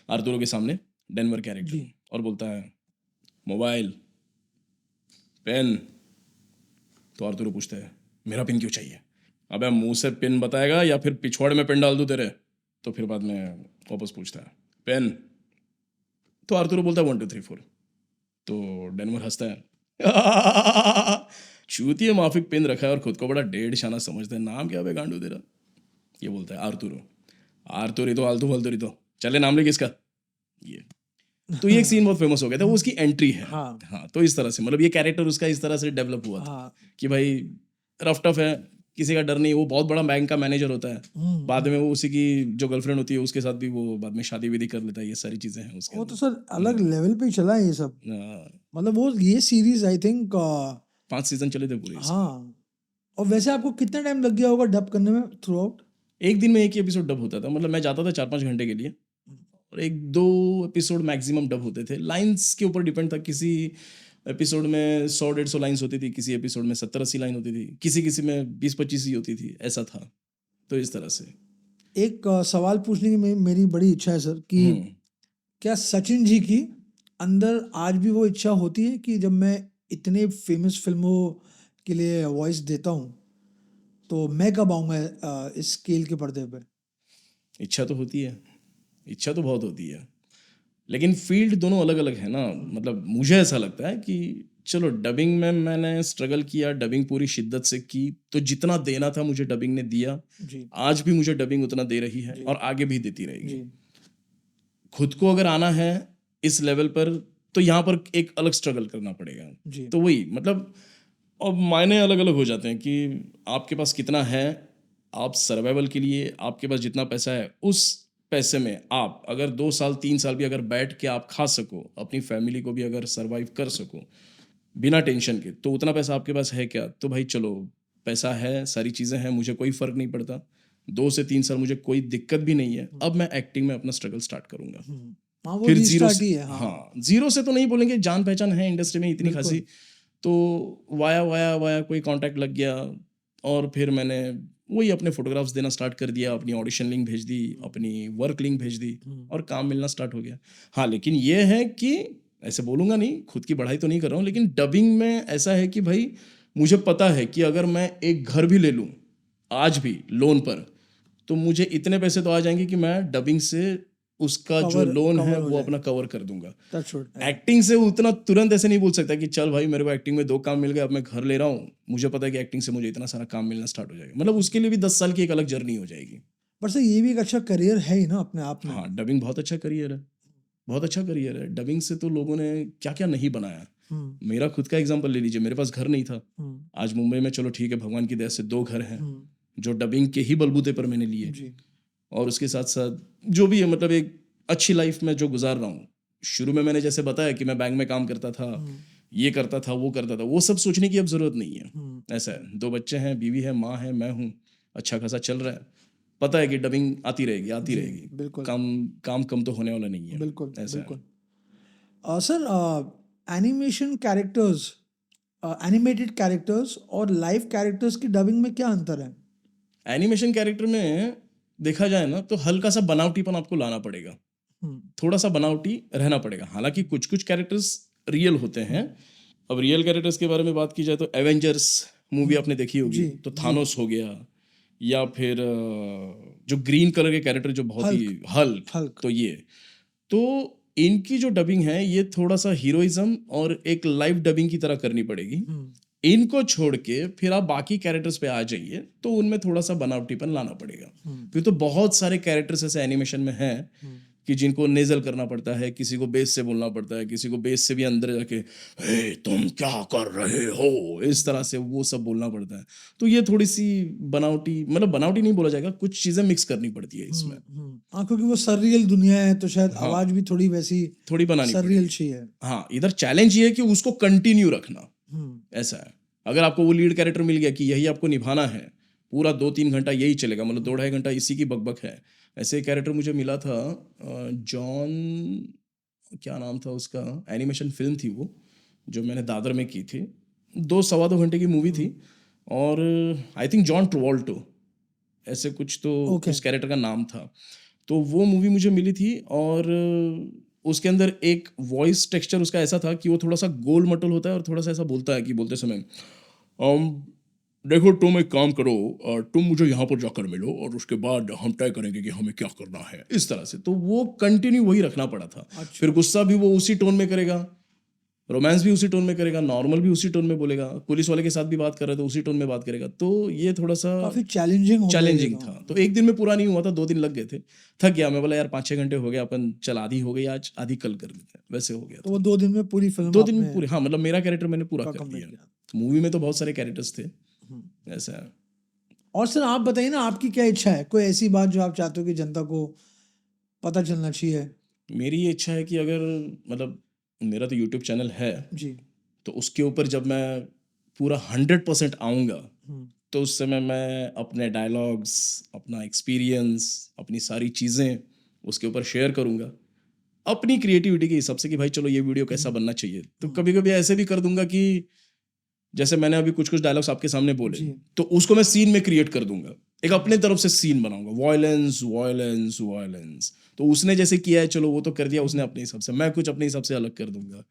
आर्तुरो के सामने डेनवर कैरेक्टर, और बोलता है मोबाइल, पेन। तो आर्तुरो पूछता है मेरा पिन क्यों चाहिए? अबे मुंह से पिन बताएगा या फिर पिछवाड़े में पिन डाल दूं तेरे? तो फिर बाद में वापस पूछता है पेन। तो आर्तुरो बोलता है 1 2 3 4। तो डेनवर हंसता है चूतिए माफिक पिन रखा है और खुद को बड़ा डेढ़ शाना समझता है, नाम क्या है गांडू तेरा? ये बोलता है आर्तुरो। आर्तुरी तो आलतू फालतू तो चले, नाम ले किसका? ये तो ये एक सीन बहुत फेमस हो गया था, वो उसकी एंट्री है। हाँ, तो इस तरह से मतलब ये कैरेक्टर उसका इस तरह से डेवलप हुआ था कि भाई रफ टफ है, किसी का डर नहीं। वो बहुत बड़ा बैंक का मैनेजर होता है, बाद में वो उसी की जो गर्लफ्रेंड होती है उसके साथ भी वो बाद में शादी विधि कर लेता है। ये सारी चीजें हैं उसके। वो तो सर अलग लेवल पे चला है ये सब। मतलब वो ये सीरीज आई थिंक 5 सीजन चले थे पूरे। हाँ। और वैसे आपको कितना टाइम लग गया होगा डब करने में थ्रू आउट? एक दिन में एक ही एपिसोड डब होता था, मतलब मैं जाता था 4-5 घंटे के लिए, और 1-2 एपिसोड मैक्सिमम डब होते थे। लाइंस के ऊपर डिपेंड था, किसी एपिसोड में 100-150 लाइन्स होती थी, किसी एपिसोड में 70-80 लाइन होती थी, किसी में 20-25 ही होती थी, ऐसा था। तो इस तरह से एक सवाल पूछने की मेरी बड़ी इच्छा है सर कि क्या सचिन जी की अंदर आज भी वो इच्छा होती है कि जब मैं इतने फेमस फिल्मों के लिए वॉइस देता हूँ तो मैं कब आऊँगा इस स्केल के पर्दे पे? इच्छा तो होती है, इच्छा तो बहुत होती है, लेकिन फील्ड दोनों अलग अलग है ना। मतलब मुझे ऐसा लगता है कि चलो डबिंग में मैंने स्ट्रगल किया, डबिंग पूरी शिद्दत से की, तो जितना देना था मुझे डबिंग ने दिया। आज भी मुझे डबिंग उतना दे रही है और आगे भी देती रहेगी। खुद को अगर आना है इस लेवल पर तो यहाँ पर एक अलग स्ट्रगल करना पड़ेगा। तो वही मतलब अब मायने अलग अलग हो जाते हैं कि आपके पास कितना है, आप सर्वाइवल के लिए आपके पास जितना पैसा है, उस पैसे में आप अगर 2 साल 3 साल भी अगर बैठ के आप खा सको, अपनी फैमिली को भी अगर सर्वाइव कर सको बिना टेंशन के, तो उतना पैसा आपके पास है क्या? तो भाई चलो पैसा है, सारी चीज़ें हैं, मुझे कोई फ़र्क नहीं पड़ता। 2 से 3 साल मुझे कोई दिक्कत भी नहीं है। अब मैं एक्टिंग में अपना स्ट्रगल स्टार्ट करूँगा। फिर जीरो से, हाँ जीरो से तो नहीं बोलेंगे, जान पहचान है इंडस्ट्री में इतनी खासी, तो वाया कोई कॉन्टैक्ट लग गया और फिर मैंने वही अपने फोटोग्राफ्स देना स्टार्ट कर दिया, अपनी ऑडिशन लिंक भेज दी, अपनी वर्क लिंक भेज दी और काम मिलना स्टार्ट हो गया। हाँ, लेकिन ये है कि ऐसे बोलूँगा नहीं, खुद की बढ़ाई तो नहीं कर रहा हूँ, लेकिन डबिंग में ऐसा है कि भाई मुझे पता है कि अगर मैं एक घर भी ले लूँ आज भी लोन पर, तो मुझे इतने पैसे तो आ जाएंगे कि मैं डबिंग से उसका जो लोन है वो अपना कवर कर दूंगा। एक्टिंग से उतना तुरंत ऐसे नहीं बोल सकता कि चल भाई मेरे को एक्टिंग में 2 काम मिल गए, अब मैं घर ले रहा हूँ। मुझे पता है कि एक्टिंग से मुझे इतना सारा काम मिलना स्टार्ट हो जाएगा, मतलब उसके लिए भी 10 साल की एक अलग जर्नी हो जाएगी। पर सर ये भी एक अच्छा करियर है ही ना अपने आप में। हाँ, डबिंग बहुत अच्छा करियर है, बहुत अच्छा करियर है। डबिंग से तो लोगों ने क्या क्या नहीं बनाया। मेरा खुद का एग्जांपल ले लीजिए, मेरे पास घर नहीं था। आज मुंबई में चलो ठीक है, भगवान की दया से 2 घर हैं जो डबिंग के ही बलबूते पर मैंने लिए। जी और उसके साथ साथ जो भी है, मतलब एक अच्छी लाइफ में जो गुजार रहा हूँ। शुरू में मैंने जैसे बताया कि मैं बैंक में काम करता था, ये करता था, वो करता था, वो सब सोचने की अब जरूरत नहीं है। ऐसा है, 2 बच्चे हैं, बीवी है, माँ है, मैं हूँ, अच्छा खासा चल रहा है। पता है कि डबिंग आती रहेगी, बिल्कुल काम कम तो होने वाला नहीं है। बिल्कुल ऐसा है। बिल्कुल। Sir, animation characters, animated characters और लाइव कैरेक्टर्स की डबिंग में क्या अंतर है? एनिमेशन कैरेक्टर में देखा जाए ना तो हल्का सा बनावटीपन आपको लाना पड़ेगा, थोड़ा सा बनावटी रहना पड़ेगा। हालांकि कुछ कुछ कैरेक्टर्स रियल होते हैं। अब रियल कैरेक्टर्स के बारे में बात की जाए तो एवेंजर्स मूवी आपने देखी होगी, जी, तो थानोस हो गया, या फिर जो ग्रीन कलर के कैरेक्टर जो बहुत ही हल्क, तो ये तो इनकी जो डबिंग है ये थोड़ा सा हीरोइज्म और एक लाइव डबिंग की तरह करनी पड़ेगी। इनको छोड़ के फिर आप बाकी कैरेक्टर्स पे आ जाइए तो उनमें थोड़ा सा बनावटीपन लाना पड़ेगा। फिर तो बहुत सारे कैरेक्टर्स ऐसे एनिमेशन में हैं कि जिनको नेजल करना पड़ता है, किसी को बेस से बोलना पड़ता है, किसी को बेस से भी अंदर जाके हे तुम क्या कर रहे हो, इस तरह से वो सब बोलना पड़ता है। तो ये थोड़ी सी बनावटी, मतलब बनावटी नहीं बोला जाएगा, कुछ चीजें मिक्स करनी पड़ती है इसमें। हाँ, क्योंकि वो सररियल दुनिया है तो शायद आवाज भी थोड़ी वैसी थोड़ी बनानी सररियल सी है। हाँ, इधर चैलेंज ये है कि उसको कंटिन्यू रखना। ऐसा है, अगर आपको वो लीड कैरेक्टर मिल गया कि यही आपको निभाना है, पूरा 2-3 घंटा यही चलेगा, मतलब 2-2.5 घंटा इसी की बकबक है। ऐसे कैरेक्टर मुझे मिला था, जॉन, क्या नाम था उसका, एनिमेशन फिल्म थी वो, जो मैंने दादर में की थी, 2-2.25 घंटे की मूवी थी। और आई थिंक जॉन ट्रोवोल्टो ऐसे कुछ तो उस कैरेक्टर का नाम था। तो वो मूवी मुझे मिली थी, और उसके अंदर एक वॉइस टेक्सचर उसका ऐसा था कि वो थोड़ा सा गोल मटोल होता है और थोड़ा सा ऐसा बोलता है कि बोलते समय देखो तुम एक काम करो, तुम मुझे यहाँ पर जाकर मिलो और उसके बाद हम तय करेंगे कि हमें क्या करना है, इस तरह से। तो वो कंटिन्यू वही रखना पड़ा था। फिर गुस्सा भी वो उसी टोन में करेगा, रोमांस भी उसी टोन में करेगा, नॉर्मल भी उसी टोन में बोलेगा, पुलिस वाले के साथ भी बात कर रहा है तो उसी टोन में बात करेगा। तो ये थोड़ा सा काफी चैलेंजिंग था। तो एक दिन में पूरा नहीं हुआ था, 2 दिन लग गए थे, थक गया मैं। बोला यार 5-6 घंटे हो गए, अपन चल आधी हो गई आज, आधी कल कर लेते हैं, वैसे हो गया। तो वो 2 दिन में पूरी फिल्म 2 दिन में पूरी, हाँ, मतलब मेरा कैरेक्टर मैंने पूरा कर दिया। किया। मूवी में तो बहुत सारे कैरेक्टर्स थे, ऐसा है। और सर आप बताइए ना, आपकी क्या इच्छा है? कोई ऐसी बात जो आप चाहते हो कि जनता को पता चलना चाहिए? मेरी ये इच्छा है कि अगर, मतलब मेरा तो यूट्यूब चैनल है जी, तो उसके ऊपर जब मैं पूरा 100% आऊँगा तो उस समय मैं अपने डायलॉग्स, अपना एक्सपीरियंस, अपनी सारी चीज़ें उसके ऊपर शेयर करूँगा अपनी क्रिएटिविटी के हिसाब से कि भाई चलो ये वीडियो कैसा बनना चाहिए। तो कभी कभी ऐसे भी कर दूंगा कि जैसे मैंने अभी कुछ कुछ डायलॉग्स आपके सामने बोले, तो उसको मैं सीन में क्रिएट कर दूंगा, एक अपने तरफ से सीन बनाऊंगा, वायलेंस वायलेंस वायलेंस। तो उसने जैसे किया है, चलो वो तो कर दिया उसने अपने हिसाब से, मैं कुछ अपने हिसाब से अलग कर दूंगा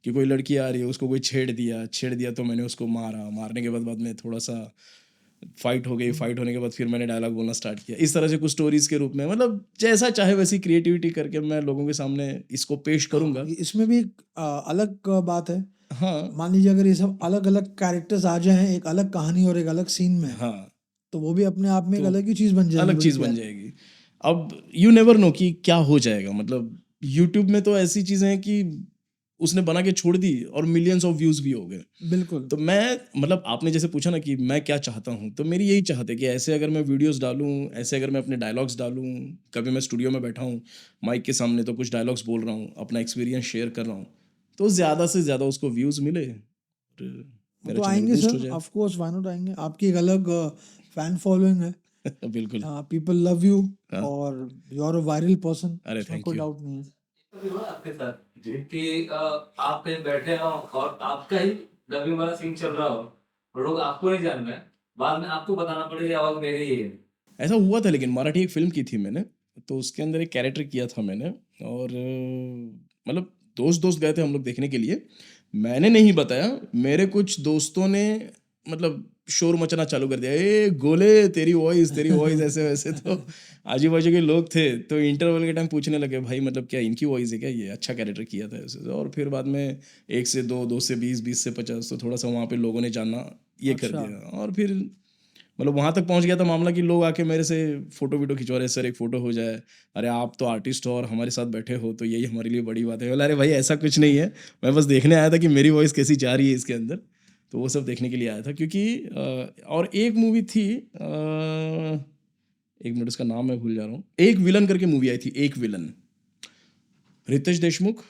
कि कोई लड़की आ रही है, उसको कोई छेड़ दिया तो मैंने उसको मारने के बाद में थोड़ा सा फाइट हो गई, फाइट होने के बाद फिर मैंने डायलॉग बोलना स्टार्ट किया, इस तरह से कुछ स्टोरीज के रूप में। मतलब जैसा चाहे वैसी क्रिएटिविटी करके मैं लोगों के सामने इसको पेश करूंगा। इसमें भी एक अलग बात है। हाँ, मान लीजिए अगर ये सब अलग अलग कैरेक्टर्स आ जाएं एक अलग कहानी और एक अलग सीन में, हाँ, तो वो भी अपने आप में एक अलग ही चीज बन जाएगी, अलग चीज बन जाएगी। अब यू नेवर नो कि क्या हो जाएगा। मतलब यूट्यूब में तो ऐसी चीजें हैं कि उसने बना के छोड़ दी और मिलियंस ऑफ व्यूज भी हो गए। बिल्कुल। तो मैं, मतलब आपने जैसे पूछा ना कि मैं क्या चाहता हूँ, तो मेरी यही चाहत है कि ऐसे अगर मैं वीडियोस डालूं, ऐसे अगर मैं अपने डायलॉग्स डालूं, कभी मैं स्टूडियो में बैठा हूँ माइक के सामने तो कुछ डायलॉग्स बोल रहा हूँ, अपना एक्सपीरियंस शेयर कर रहा हूँ, तो ज़्यादा से ज़्यादा उसको व्यूज़ मिले, मेरा तो चैनल आएंगे बूस्ट हो सर, जाए। ऑफ कोर्स, व्हाई नॉट, आएंगे। आपकी एक अलग फैन फॉलोइंग है, बिल्कुल। पीपल लव यू, हाँ। और you are a viral person, अरे इसमें थैंक कोई यू। डाउट नहीं है। भी हुआ आपके साथ कि आप कहीं बैठे हो और आपका ही डबिंग वाला सीन चल रहा हो, लोग आपको नहीं जान रहे, बाद में आपको बताना पड़े ये आवाज मेरी ही है। ऐसा हुआ था, लेकिन मराठी एक फिल्म की थी मैंने, तो उसके अंदर एक कैरेक्टर किया था मैंने, और मतलब दोस्त गए थे हम लोग देखने के लिए, मैंने नहीं बताया, मेरे कुछ दोस्तों ने मतलब शोर मचना चालू कर दिया, ए गोले तेरी वॉइस ऐसे वैसे। तो आजू बाजू के लोग थे तो इंटरवल के टाइम पूछने लगे, भाई मतलब क्या इनकी वॉइस है क्या, ये अच्छा कैरेक्टर किया था ऐसे। और फिर बाद में 1 से 2, 2 से 20, 20 से 50, तो थोड़ा सा वहाँ पे लोगों ने जानना ये कर दिया। और फिर मतलब वहाँ तक पहुँच गया था मामला कि लोग आके मेरे से फोटो वीटो खिंचवा रहे, सर एक फ़ोटो हो जाए, अरे आप तो आर्टिस्ट हो और हमारे साथ बैठे हो तो यही हमारे लिए बड़ी बात है। बोला अरे भाई ऐसा कुछ नहीं है, मैं बस देखने आया था कि मेरी वॉइस कैसी जा रही है इसके अंदर, तो वो सब देखने के लिए आया था। क्योंकि और एक मूवी थी, एक मिनट उसका नाम मैं भूल जा रहा हूँ, एक विलन करके मूवी आई थी, एक विलन, रितेश देशमुख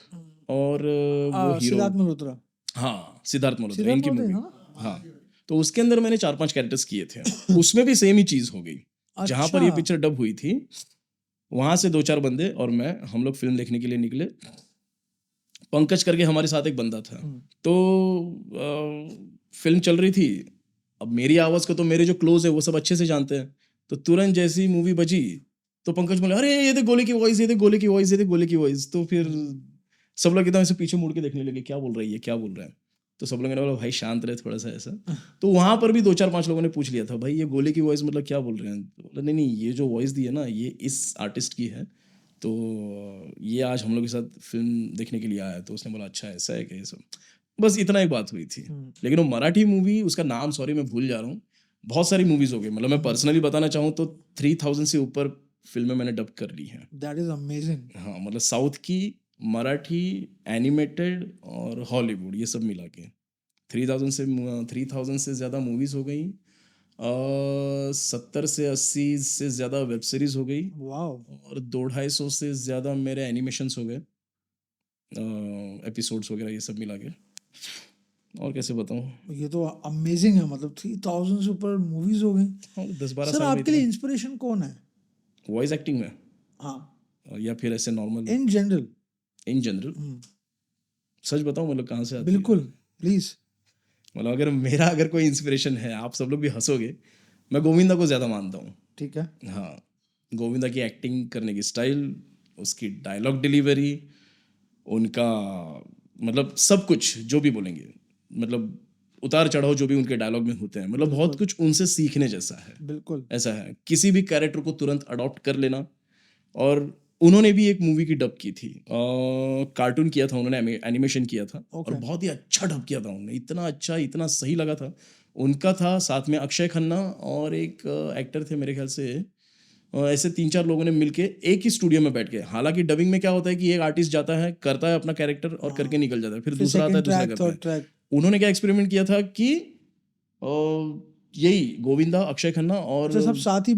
और वो हीरो, सिद्धार्थ मल्होत्रा। हाँ सिद्धार्थ मल्होत्रा, सिद्धार्थ इनकी मल्होत्रा, मूवी। हाँ, तो उसके अंदर मैंने 4-5 कैरेक्टर्स किए थे, उसमें भी सेम ही चीज़ हो गई। जहाँ पर ये अच्छा। पिक्चर डब हुई थी, वहाँ से 2-4 बंदे और मैं, हम लोग फिल्म देखने के लिए निकले। पंकज करके हमारे साथ एक बंदा था, तो फिल्म चल रही थी। अब मेरी आवाज़ को तो मेरे जो क्लोज है वो सब अच्छे से जानते हैं, तो तुरंत जैसी मूवी बजी तो पंकज बोले अरे ये देख गोले की वॉइस, ये देख गोले की वॉइस, ये देख गोले की वॉइस। तो फिर सब लोग एकदम ऐसे पीछे मुड़ के देखने लगे, क्या बोल रही है, क्या बोल रहा है। तो सब लोगों ने बोला भाई शांत रहे थोड़ा सा ऐसा। तो वहाँ पर भी 2-4-5 लोगों ने पूछ लिया था, भाई ये गोले की वॉइस मतलब क्या बोल रहे हैं। तो बोला नहीं नहीं, ये जो वॉइस दी है ना ये इस आर्टिस्ट की है, तो ये आज हम लोग के साथ फिल्म देखने के लिए आया है। तो उसने बोला अच्छा ऐसा है कि ये सब, बस इतना एक बात हुई थी। लेकिन वो मराठी मूवी, उसका नाम सॉरी मैं भूल जा रहा हूँ, बहुत सारी मूवीज हो गई, मतलब मैं पर्सनली बताना चाहूँ तो 3000 से ऊपर फिल्में मैंने डब कर ली हैं। That is amazing. हाँ मतलब साउथ की, मराठी, एनिमेटेड और हॉलीवुड, ये सब मिला के 3000 से ज़्यादा मूवीज़ हो गई, 70 से 80 से ज़्यादा वेब सीरीज़ हो गई, वाओ। और 200-250 से ज़्यादा मेरे एनिमेशंस हो गए, एपिसोड्स वगैरह ये सब मिला के। और कैसे बताऊँ, ये तो अमेजिंग है, मतलब 3000 से ऊपर मूवीज हो गई। 10-12 सर साल में आपके लिए इंस्पिरेशन कौन है? वॉइस एक्टिंग में, हाँ, या फिर ऐसे normal in general. In general, सच बताऊँ मतलब कहाँ से आती है? बिल्कुल, प्लीज। मतलब अगर कोई इंस्पिरेशन है, आप सब लोग भी हंसोगे, मैं गोविंदा को ज़्यादा मानता हूँ। ठीक है। हाँ, गोविंदा की एक्टिंग करने की स्टाइल, उसकी डायलॉग डिलीवरी, उनका मतलब सब कुछ जो भी बोलेंगे, मतलब उतार चढ़ाव जो भी उनके डायलॉग में होते हैं, मतलब बहुत कुछ उनसे सीखने जैसा है। बिल्कुल। ऐसा है, किसी भी कैरेक्टर को तुरंत अडॉप्ट कर लेना। और उन्होंने भी एक मूवी की डब की थी, कार्टून किया था उन्होंने, एनिमेशन किया था, और बहुत ही अच्छा डब किया था उन्होंने, इतना अच्छा, इतना सही लगा था। उनका था, साथ में अक्षय खन्ना और एक एक्टर थे मेरे ख्याल से, ऐसे 3-4 लोगों ने मिलके एक ही स्टूडियो में बैठ के, हालांकि डबिंग में क्या होता है कि एक आर्टिस्ट जाता है, करता है अपना कैरेक्टर और करके निकल जाता है, फिर दूसरा आता है, दूसरा करता है। उन्होंने क्या एक्सपेरिमेंट किया था कि यही गोविंदा, अक्षय खन्ना और सब साथ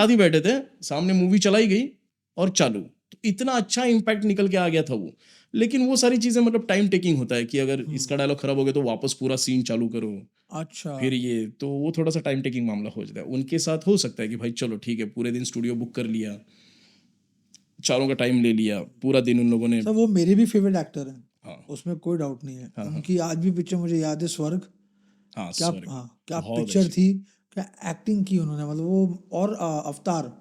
ही बैठे थे, सामने मूवी चलाई गई और चालू, तो इतना अच्छा इम्पैक्ट निकल के आ गया था वो। लेकिन वो सारी चीजें मतलब टाइम टेकिंग होता है कि अगर इसका डायलॉग खराब हो गया तो वापस पूरा सीन चालू करो, अच्छा, फिर ये, तो वो थोड़ा सा टाइम टेकिंग मामला हो जाता है। उनके साथ हो सकता है कि भाई चलो ठीक है, पूरे दिन स्टूडियो बुक कर लिया, चारों का टाइम ले लिया, पूरा दिन उन लोगों ने। सर वो मेरे भी फेवरेट एक्टर हैं। हाँ, उसमें कोई डाउट नहीं है। उनकी आज भी पिक्चर मुझे याद है, स्वर्ग। हाँ क्या, स्वर्ग, हाँ क्या बहुत पिक्चर अच्छी। थी, क्या एक्टिंग की उन्होंने, मतलब वो, और अवतार,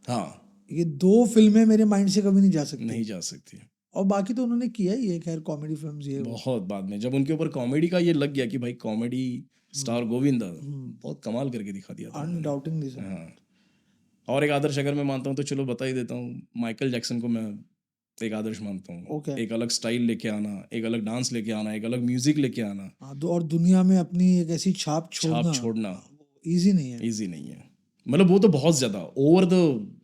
हाँ, ये 2 फिल्में मेरे माइंड से कभी नहीं जा सकती। नहीं जा सकती। और बाकी तो उन्होंने किया ही है, खैर कॉमेडी फिल्म्स ये वो। बहुत बाद में जब उनके ऊपर कॉमेडी का ये लग गया कि भाई कॉमेडी स्टार गोविंदा, बहुत कमाल करके दिखा दिया था उन्होंने। अनडाउटिंगली सर। हाँ, और एक आदर्श अगर मैं मानता हूँ तो चलो बता ही देता हूँ, माइकल जैक्सन को मैं एक आदर्श मानता हूँ। Okay. एक अलग स्टाइल लेके आना, एक अलग डांस लेके आना, एक अलग म्यूजिक लेके आना, हाँ, और दुनिया में अपनी एक ऐसी छाप छोड़ना इजी नहीं है। इजी नहीं है। मतलब वो तो बहुत ज्यादा ओवर द,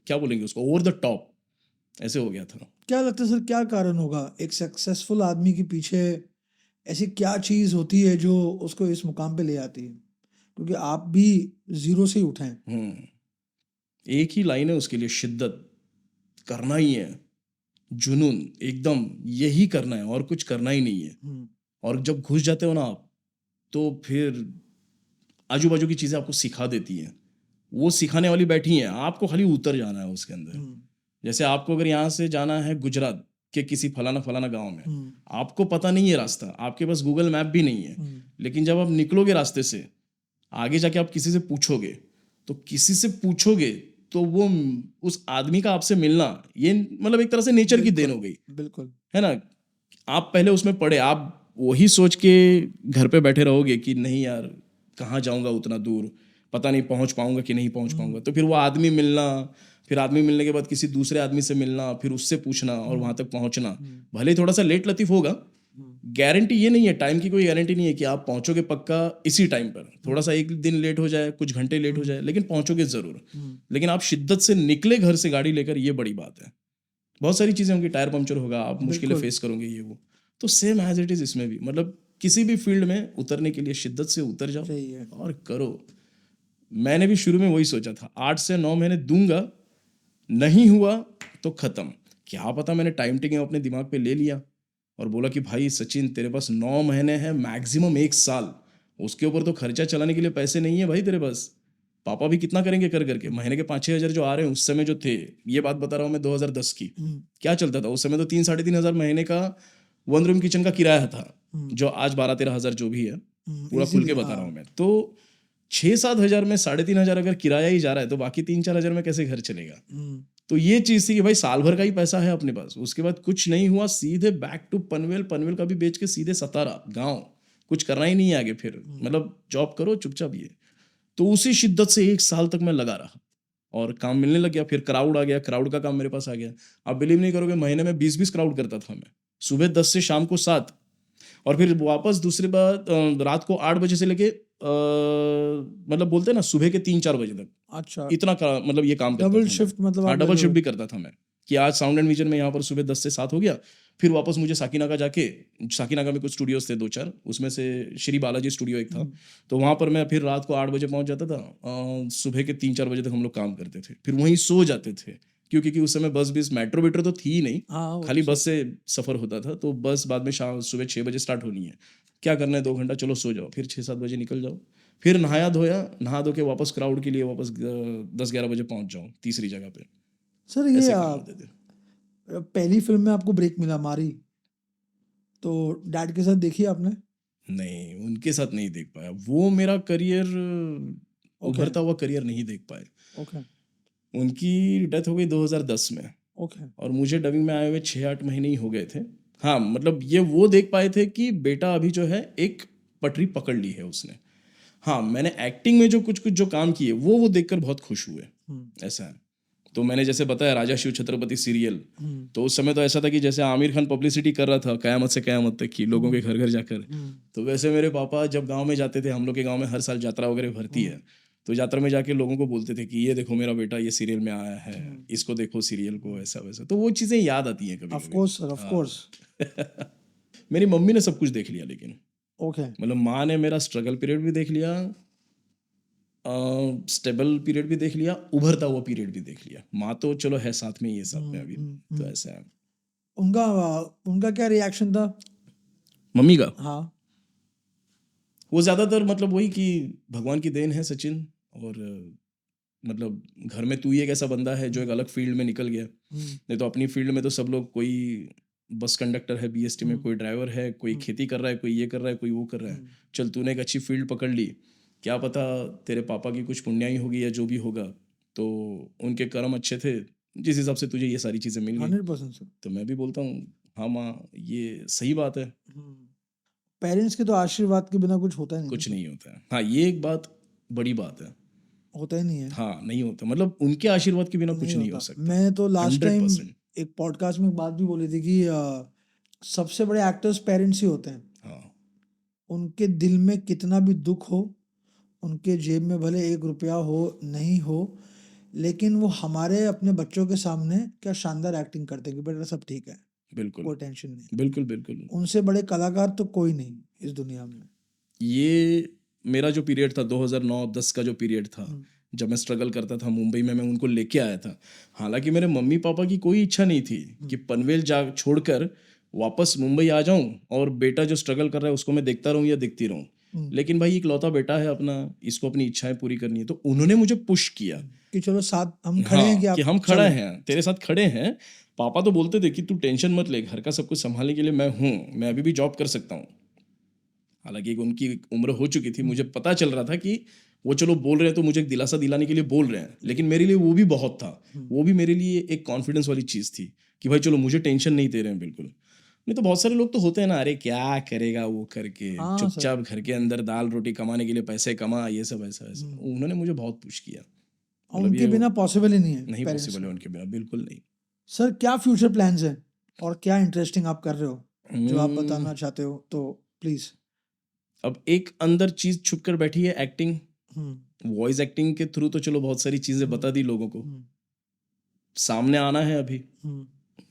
क्या बोलेंगे उसको, ओवर द टॉप ऐसे हो गया था। क्या लगता है सर, क्या कारण होगा एक सक्सेसफुल आदमी के पीछे? ऐसी क्या चीज होती है जो उसको इस मुकाम पे ले आती है? क्योंकि आप भी जीरो से ही उठे हैं। एक ही लाइन है उसके लिए, शिद्दत, करना ही है, जुनून, एकदम यही करना है और कुछ करना ही नहीं है। और जब घुस जाते हो ना आप, तो फिर आजू बाजू की चीजें आपको सिखा देती हैं, वो सिखाने वाली बैठी हैं, आपको खाली उतर जाना है उसके अंदर। जैसे आपको अगर यहाँ से जाना है गुजरात के किसी फलाना फलाना गांव में, आपको पता नहीं है रास्ता, आपके पास गूगल मैप भी नहीं है, लेकिन जब आप निकलोगे रास्ते से, आगे जाके आप किसी से पूछोगे, तो वो उस आदमी का आपसे मिलना, ये मतलब एक तरह से नेचर की देन हो गई। बिल्कुल, है ना। आप पहले उसमें पड़े, आप वही सोच के घर पे बैठे रहोगे कि नहीं यार कहाँ जाऊंगा उतना दूर, पता नहीं पहुंच पाऊंगा कि नहीं पहुंच पाऊंगा। तो फिर वो आदमी मिलना, फिर आदमी मिलने के बाद किसी दूसरे आदमी से मिलना, फिर उससे पूछना और वहां तक पहुंचना, भले ही थोड़ा सा लेट लतीफ होगा गारंटी ये नहीं है, टाइम की कोई गारंटी नहीं है कि आप पहुंचोगे पक्का इसी टाइम पर, थोड़ा सा एक दिन लेट हो जाए, कुछ घंटे लेट हो जाए, लेकिन पहुंचोगे जरूर। लेकिन आप शिद्दत से निकले घर से गाड़ी लेकर, ये बड़ी बात है। बहुत सारी चीजें होंगी, टायर पंचर होगा, आप मुश्किलें फेस करोगे, ये वो। तो सेम एज इट इज इसमें भी, मतलब किसी भी फील्ड में उतरने के लिए शिद्दत से उतर जाओ और करो। मैंने भी शुरू में वही सोचा था, 8 से 9 महीने दूंगा, नहीं हुआ तो खत्म। क्या पता मैंने टाइम टेकिंग अपने दिमाग पे ले लिया और बोला कि भाई सचिन तेरे पास 9 महीने हैं, मैक्सिमम 1 साल, उसके ऊपर तो खर्चा चलाने के लिए पैसे नहीं है भाई तेरे पास। पापा भी कितना करेंगे कर करके, महीने के 5-6 हज़ार जो आ रहे हैं उस समय जो थे, ये बात बता रहा हूँ मैं 2010 की, क्या चलता था उस समय, तो 3-3.5 हज़ार महीने का 1 रूम किचन का किराया था, जो आज 12-13 हज़ार जो भी है, पूरा खुल के बता रहा हूँ मैं। तो 6-7 हज़ार में 3.5 हज़ार अगर किराया ही जा रहा है, तो बाकी 3-4 हज़ार में कैसे घर चलेगा। तो ये चीज थी कि भाई साल भर का ही पैसा है अपने पास। उसके बाद कुछ नहीं हुआ, सीधे बैक टू पनवेल, पनवेल का भी बेच के सीधे सतारा गांव, कुछ करना ही नहीं है आगे फिर, मतलब जॉब करो चुपचाप ये। तो उसी शिद्दत से 1 साल तक मैं लगा रहा और काम मिलने लग गया। फिर क्राउड आ गया, क्राउड का काम मेरे पास आ गया। आप बिलीव नहीं करोगे, महीने में 20-20 क्राउड करता था मैं, सुबह 10 से शाम को 7, और फिर वापस दूसरी बार रात को 8 बजे से लेके मतलब बोलते हैं ना सुबह के 3-4 बजे तक। अच्छा, इतना मतलब ये काम करता डबल था शिफ्ट, मतलब हाँ, आप डबल शिफ्ट भी करता था मैं, कि आज साउंड एंड विजन में यहाँ पर सुबह 10 से 7 हो गया, फिर वापस मुझे साकीनाका जाके, साकीनाका में कुछ स्टूडियोज थे 2-4, उसमें से श्री बालाजी स्टूडियो एक था, तो वहाँ पर मैं फिर रात को 8 बजे पहुँच जाता था, सुबह के 3-4 बजे तक हम लोग काम करते थे, फिर वहीं सो जाते थे, क्योंकि उस समय बस मेट्रो वेट्रो तो थी ही नहीं, खाली बस से सफर होता था। तो बस बाद में शाम सुबह 6 बजे स्टार्ट होनी है, क्या करना है 2 घंटा, चलो सो जाओ, फिर 6-7 बजे निकल जाओ, फिर नहाया धोया, नहा धो के वापस क्राउड के लिए वापस 10-11 बजे पहुंच जाओ तीसरी जगह पे। सर ये पहली फिल्म में आपको ब्रेक मिला मारी, तो डैड के साथ देखी आपने? नहीं, उनके साथ नहीं देख पाया, वो मेरा करियर उभरता हुआ करियर नहीं देख पाए। ओके, उनकी डेथ हो गई 2010 में। ओके, और मुझे डबिंग में आए हुए 6-8 महीने ही हो गए थे। हाँ, मतलब ये वो देख पाए थे कि बेटा अभी जो है एक पटरी पकड़ ली है उसने। हाँ, मैंने एक्टिंग में जो कुछ जो काम किए वो देखकर बहुत खुश हुए, ऐसा है। तो मैंने जैसे बताया राजा शिव छत्रपति सीरियल, तो उस समय तो ऐसा था कि जैसे आमिर खान पब्लिसिटी कर रहा था कयामत से कयामत तक की, लोगों के घर घर जाकर, तो वैसे मेरे पापा जब गांव में जाते थे, हम लोग के गांव में हर साल यात्रा वगैरह भरती है, तो यात्रा में जाके लोगों को बोलते थे कि ये देखो मेरा बेटा ये सीरियल में आया है, इसको देखो सीरियल को, ऐसा वैसा। तो वो चीज़ें याद आती हैं कभी। Of course sir, of course. मेरी मम्मी ने सब कुछ देख लिया, लेकिन ओके, मतलब माँ ने मेरा स्ट्रगल पीरियड भी देख लिया, स्टेबल पीरियड भी देख लिया, उभरता हुआ पीरियड भी देख लिया। माँ तो चलो है साथ में, ये साथ में अभी, तो ऐसा है। उनका क्या रिएक्शन था मम्मी का? हाँ, वो ज्यादातर मतलब वही कि भगवान की देन है सचिन, और मतलब घर में तू ही एक ऐसा बंदा है जो एक अलग फील्ड में निकल गया, नहीं तो अपनी फील्ड में तो सब लोग, कोई बस कंडक्टर है बीएसटी में, कोई ड्राइवर है, कोई खेती कर रहा है, कोई ये कर रहा है, कोई वो कर रहा है। चल तूने एक अच्छी फील्ड पकड़ ली, क्या पता तेरे पापा की कुछ पुण्याई होगी या जो भी होगा, तो उनके कर्म अच्छे थे जिस हिसाब से तुझे ये सारी चीजें मिल गई। 100% सर। तो मैं भी बोलता हूँ हाँ माँ, ये सही बात है। पेरेंट्स के तो आशीर्वाद के बिना कुछ होता ही नहीं, कुछ नहीं होता है। हाँ, ये एक बात बड़ी बात है, होता ही नहीं है। हाँ, नहीं होता, मतलब उनके आशीर्वाद के बिना कुछ नहीं हो सकता। मैं तो लास्ट टाइम 100%। एक पॉडकास्ट में एक बात भी बोली थी कि सबसे बड़े एक्टर्स पेरेंट्स ही होते हैं। हाँ, उनके दिल में कितना भी दुख हो, उनके जेब में भले 1 रुपया हो नहीं हो, लेकिन वो हमारे अपने बच्चों के सामने क्या शानदार एक्टिंग करते हैं कि बेटा सब ठीक है, बिल्कुल कोई टेंशन नहीं। बिल्कुल बिल्कुल। उनसे बड़े कलाकार तो कोई नहीं इस दुनिया में। ये मेरा जो पीरियड था 2009-10 का जो पीरियड था, जब मैं स्ट्रगल करता था मुंबई में, मैं उनको लेके आया था। हालांकि मेरे मम्मी पापा की कोई इच्छा नहीं थी कि पनवेल जा छोड़कर वापस मुंबई आ जाऊं और बेटा जो स्ट्रगल कर रहा है उसको मैं देखता रहूं या देखती रहूं, लेकिन भाई इकलौता बेटा है अपना, इसको अपनी इच्छाएं पूरी करनी है, तो उन्होंने मुझे पुश किया कि चलो साथ हम खड़े हैं, हाँ, कि हम खड़े हैं, तेरे साथ खड़े हैं। पापा तो बोलते थे कि तू टेंशन मत ले, घर का सब कुछ संभालने के लिए मैं हूँ, मैं अभी भी जॉब कर सकता हूँ। हालांकि उनकी उम्र हो चुकी थी, मुझे पता चल रहा था कि वो चलो बोल रहे हैं तो मुझे एक दिलासा दिलाने के लिए बोल रहे हैं, लेकिन मेरे लिए वो भी बहुत था, वो भी मेरे लिए एक कॉन्फिडेंस वाली चीज़ थी कि भाई चलो मुझे टेंशन नहीं दे रहे हैं बिल्कुल। नहीं तो बहुत सारे लोग तो होते हैं ना, अरे क्या करेगा वो करके, चुपचाप घर के अंदर दाल रोटी कमाने के लिए पैसे कमा, ये सब ऐसा ऐसा। उन्होंने मुझे बहुत पुश किया। उनके बिना पॉसिबल ही नहीं है, नहीं पॉसिबल है उनके बिना, बिल्कुल नहीं। सर क्या फ्यूचर प्लान्स हैं और क्या इंटरेस्टिंग आप कर रहे हो? जो आप बताना चाहते हो तो प्लीज। अब एक अंदर चीज छुप कर बैठी है, एक्टिंग। वॉइस एक्टिंग के थ्रू तो चलो बहुत सारी चीजें बता दी लोगों को, सामने आना है अभी।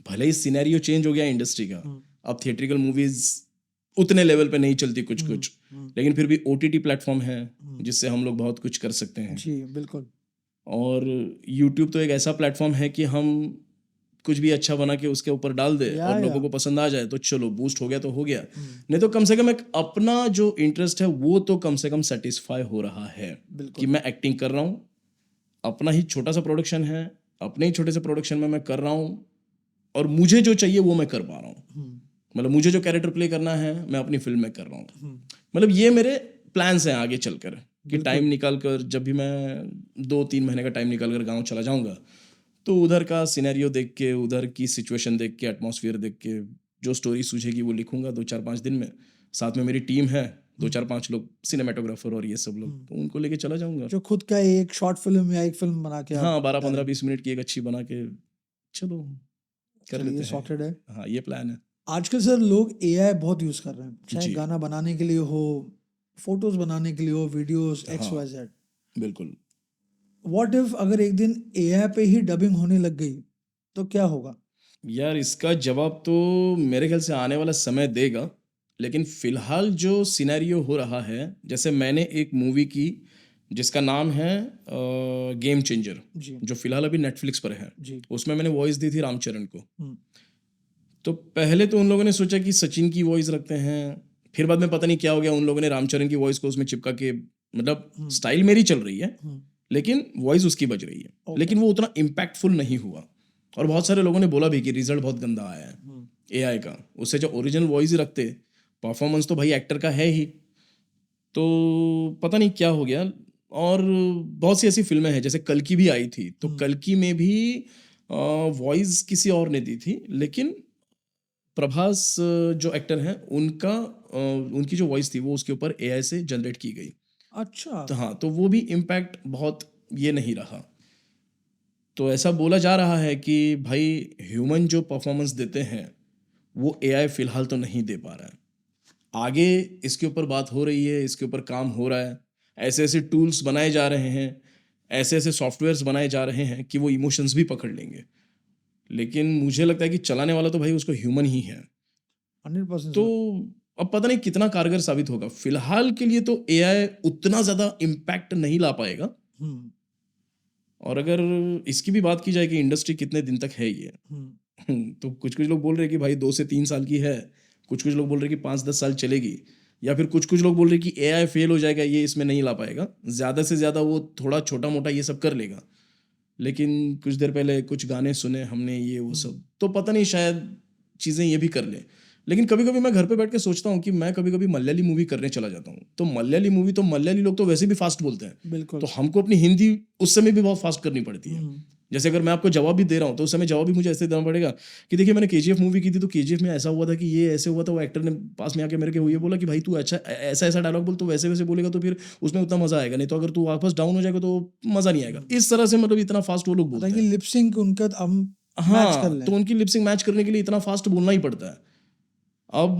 भले ही सिनेरियो चेंज हो गया इंडस्ट्री का, अब थिएट्रिकल मूवीज उतने लेवल पे नहीं चलती कुछ कुछ, लेकिन फिर भी ओटीटी प्लेटफॉर्म है जिससे हम लोग बहुत कुछ कर सकते हैं। जी बिल्कुल। और यूट्यूब तो एक ऐसा प्लेटफॉर्म है कि हम कुछ भी अच्छा बना के उसके ऊपर डाल दे और लोगों को पसंद आ जाए तो चलो बूस्ट हो गया तो हो गया, नहीं तो कम से कम एक अपना जो इंटरेस्ट है वो तो कम से कम सेटिस्फाई हो रहा है कि मैं एक्टिंग कर रहा हूँ, अपना ही छोटा सा प्रोडक्शन है, अपने ही छोटे से प्रोडक्शन में मैं कर रहा हूँ और मुझे जो चाहिए वो मैं कर पा रहा हूँ। मतलब मुझे जो कैरेक्टर प्ले करना है मैं अपनी फिल्म में कर रहा हूँ। मतलब ये मेरे प्लान्स हैं आगे चलकर कि टाइम निकाल कर, जब भी मैं 2-3 महीने का टाइम निकाल कर गाँव चला जाऊँगा तो उधर का सिनेरियो देख के, उधर की सिचुएशन देख के, एटमॉस्फेयर देख के जो स्टोरी सूझेगी वो लिखूंगा 2-4-5 दिन में। साथ में मेरी टीम है 2-4-5 लोग, सिनेमेटोग्राफर और ये सब लोग, तो उनको लेके चला जाऊंगा। जो खुद का एक शॉर्ट फिल्म या एक फिल्म बना के, हाँ 12-15-20 मिनट की एक अच्छी बना के चलो कर लेते हैं। सॉर्टेड है। हाँ ये प्लान है। आजकल सर लोग एआई बहुत यूज कर रहे हैं, चाहे गाना बनाने के लिए हो, फोटोज बनाने के लिए हो, वीडियोस XYZ। बिल्कुल। व्हाट इफ अगर एक दिन एआई पे ही डबिंग होने लग गई तो क्या होगा? यार इसका जवाब तो मेरे ख्याल से आने वाला समय देगा, लेकिन फिलहाल जो सिनेरियो हो रहा है, जैसे मैंने एक मूवी की जिसका नाम है गेम चेंजर, जो फिलहाल अभी नेटफ्लिक्स पर है, उसमें मैंने वॉइस दी थी रामचरण को। तो पहले तो उन लोगों ने सोचा कि सचिन की वॉइस रखते हैं, फिर बाद में पता नहीं क्या हो गया, उन लोगों ने रामचरण की वॉइस को उसमें चिपका के, मतलब स्टाइल मेरी चल रही है लेकिन वॉइस उसकी बज रही है, लेकिन वो उतना इम्पैक्टफुल नहीं हुआ। और बहुत सारे लोगों ने बोला भी कि रिजल्ट बहुत गंदा आया है एआई का, उससे जो ओरिजिनल वॉइस ही रखते, परफॉर्मेंस तो भाई एक्टर का है ही। तो पता नहीं क्या हो गया। और बहुत सी ऐसी फिल्में हैं, जैसे कल्कि भी आई थी, तो कल्कि में भी वॉइस किसी और ने दी थी, लेकिन प्रभास जो एक्टर हैं उनका उनकी जो वॉइस थी वो उसके ऊपर एआई से जनरेट की गई। अच्छा। तो हाँ, तो वो भी इम्पैक्ट बहुत ये नहीं रहा। तो ऐसा बोला जा रहा है कि भाई ह्यूमन जो परफॉर्मेंस देते हैं वो एआई फिलहाल तो नहीं दे पा रहा है। आगे इसके ऊपर बात हो रही है, इसके ऊपर काम हो रहा है, ऐसे ऐसे टूल्स बनाए जा रहे हैं, ऐसे ऐसे सॉफ्टवेयर्स बनाए जा रहे हैं कि वो इमोशंस भी पकड़ लेंगे। लेकिन मुझे लगता है कि चलाने वाला तो भाई उसको ह्यूमन ही है। 100%। तो अब पता नहीं कितना कारगर साबित होगा। फिलहाल के लिए तो एआई उतना ज़्यादा इम्पैक्ट नहीं ला पाएगा। और अगर इसकी भी बात की जाए कि इंडस्ट्री कितने दिन तक है ये, तो कुछ कुछ लोग बोल रहे हैं कि भाई 2 से 3 साल की है, कुछ कुछ लोग बोल रहे हैं कि 5-10 साल चलेगी, या फिर कुछ कुछ लोग बोल रहे हैं कि एआई फेल हो जाएगा, ये इसमें नहीं ला पाएगा, ज़्यादा से ज़्यादा वो थोड़ा छोटा मोटा ये सब कर लेगा। लेकिन कुछ देर पहले कुछ गाने सुने हमने ये वो सब, तो पता नहीं शायद चीज़ें ये भी कर लें। लेकिन कभी कभी मैं घर पे बैठ के सोचता हूँ कि मैं कभी कभी मलयाली मूवी करने चला जाता हूँ, तो मलयाली मूवी तो मलयाली लोग तो वैसे भी फास्ट बोलते हैं, बिल्कुल। तो हमको अपनी हिंदी उस समय भी बहुत फास्ट करनी पड़ती है। जैसे अगर मैं आपको जवाब भी दे रहा हूँ तो उस समय जवाब भी मुझे ऐसे देना पड़ेगा कि देखिए मैंने केजीएफ मूवी की थी, तो केजीएफ में ऐसा हुआ था कि ये ऐसे हुआ था, वो एक्टर ने पास में आके मेरे को ये बोला कि भाई तू अच्छा ऐसा ऐसा डायलॉग बोल, तो वैसे वैसे बोलेगा तो फिर उसमें उतना मजा आएगा, नहीं तो अगर तू वापस डाउन हो जाएगा तो मजा नहीं आएगा। इस तरह से मतलब इतना फास्ट वो लोग बोलते हैं। लिपसिंग उनका हम हाँ, तो उनकी लिपसिंग मैच करने के लिए इतना फास्ट बोलना ही पड़ता है। अब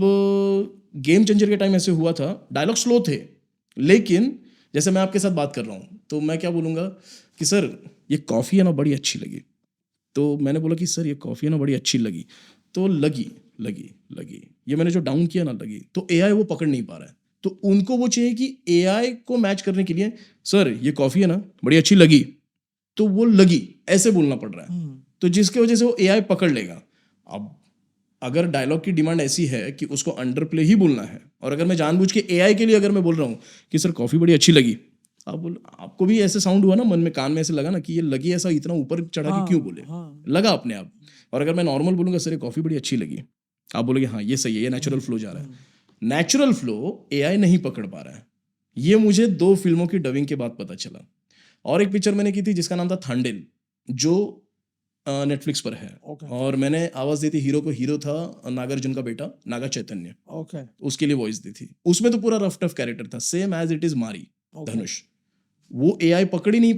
गेम चेंजर के टाइम ऐसे हुआ था, डायलॉग स्लो थे, लेकिन जैसे मैं आपके साथ बात कर रहा हूँ तो मैं क्या बोलूँगा कि सर ये कॉफ़ी है ना बड़ी अच्छी लगी, तो मैंने बोला कि सर ये कॉफ़ी है ना बड़ी अच्छी लगी, तो लगी लगी लगी, ये मैंने जो डाउन किया ना लगी, तो एआई वो पकड़ नहीं पा रहा है। तो उनको वो चाहिए कि एआई को मैच करने के लिए सर ये कॉफ़ी है ना बड़ी अच्छी लगी, तो वो लगी ऐसे बोलना पड़ रहा है, तो जिसके वजह से वो एआई पकड़ लेगा। अब अगर डायलॉग की डिमांड ऐसी है कि उसको अंडर प्ले ही बोलना है, और अगर मैं जानबूझ के एआई के लिए अगर मैं बोल रहा हूँ कि सर कॉफ़ी बड़ी अच्छी लगी, आपको भी ऐसे साउंड हुआ ना मन में, कान में ऐसे लगा ना कि ये लगी, ऐसा इतना ऊपर चढ़ा के क्यों बोले, लगा अपने आप। और अगर मैं नॉर्मल बोलूँगा सर ये कॉफ़ी बड़ी अच्छी लगी, आप बोलोगे हाँ ये सही है, ये नेचुरल फ्लो जा रहा है। नेचुरल फ्लो एआई नहीं पकड़ पा रहा है। ये मुझे 2 फिल्मों की डबिंग के बाद पता चला। और एक पिक्चर मैंने की थी जिसका नाम था थांडेल, जो नेटफ्लिक्स पर है। और मैंने आवाज दी थी हीरो को, हीरो था नागार्जुन का बेटा नागा चैतन्य, उसके लिए वॉइस दी थी। उसमें तो पूरा रफ टफ कैरेक्टर था, सेम एज इट इज मारी धनुष। वो एआई पकड़ ही नहीं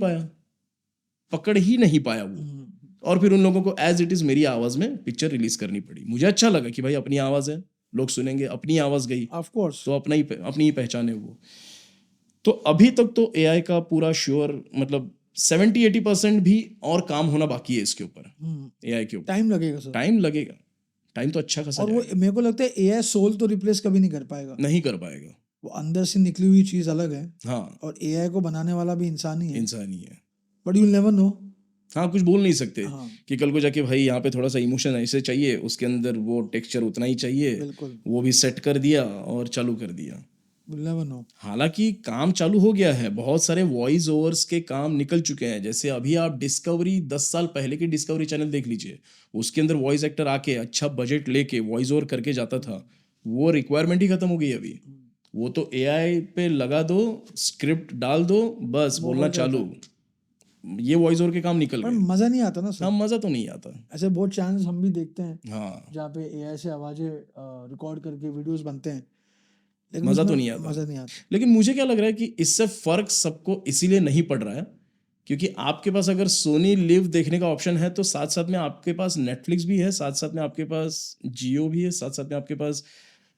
पाया वो। और फिर उन लोगों को एज इट इज मेरी आवाज में पिक्चर रिलीज करनी पड़ी। मुझे अच्छा लगा कि भाई अपनी आवाज है, लोग सुनेंगे, अपनी आवाज गई ऑफ कोर्स। तो अपनी ही पहचान है वो। तो अभी तक तो एआई का पूरा श्योर मतलब 70-80% भी और काम होना बाकी है इसके ऊपर, एआई के ऊपर। टाइम लगेगा सर। टाइम लगेगा, टाइम तो अच्छा खासा और वो जाएगा। मेरे को लगता है एआई सोल तो रिप्लेस कभी नहीं कर पाएगा। नहीं कर पाएगा, वो अंदर से निकली हुई चीज अलग है, हाँ और एआई को बनाने वाला भी इंसान ही है। इंसान ही है। But you never know. हाँ कुछ बोल नहीं सकते हाँ। कि कल को जाके भाई यहाँ पे थोड़ा सा इमोशन ऐसे चाहिए, उसके अंदर वो टेक्सचर उतना ही चाहिए, बिल्कुल, वो भी सेट कर दिया और चालू कर दिया। You never know. हालांकि काम चालू हो गया है, बहुत सारे वॉइस ओवर्स के काम निकल चुके हैं। जैसे अभी आप डिस्कवरी 10 साल पहले की डिस्कवरी चैनल देख लीजिए, उसके अंदर वॉइस एक्टर आके अच्छा बजट लेके वॉइस ओवर करके जाता था, वो रिक्वायरमेंट ही खत्म हो गई अभी। वो तो एआई पे लगा दो, स्क्रिप्ट डाल दो, बस बोलना चालू, ये वॉइस ओवर के काम निकल पर गए। मजा नहीं आता ना सर। हाँ मजा तो नहीं आता। ऐसे बहुत चैनल्स हम भी देखते हैं हाँ जहाँ पे एआई से आवाजें रिकॉर्ड करके वीडियोस बनते हैं, लेकिन मजा तो उसमें नहीं आता। मजा नहीं आता। लेकिन मुझे क्या लग रहा है कि इससे फर्क सबको इसीलिए नहीं पड़ रहा है क्योंकि आपके पास अगर सोनी लिव देखने का ऑप्शन है तो साथ साथ में आपके पास नेटफ्लिक्स भी है, साथ साथ में आपके पास जियो भी है, साथ साथ में आपके पास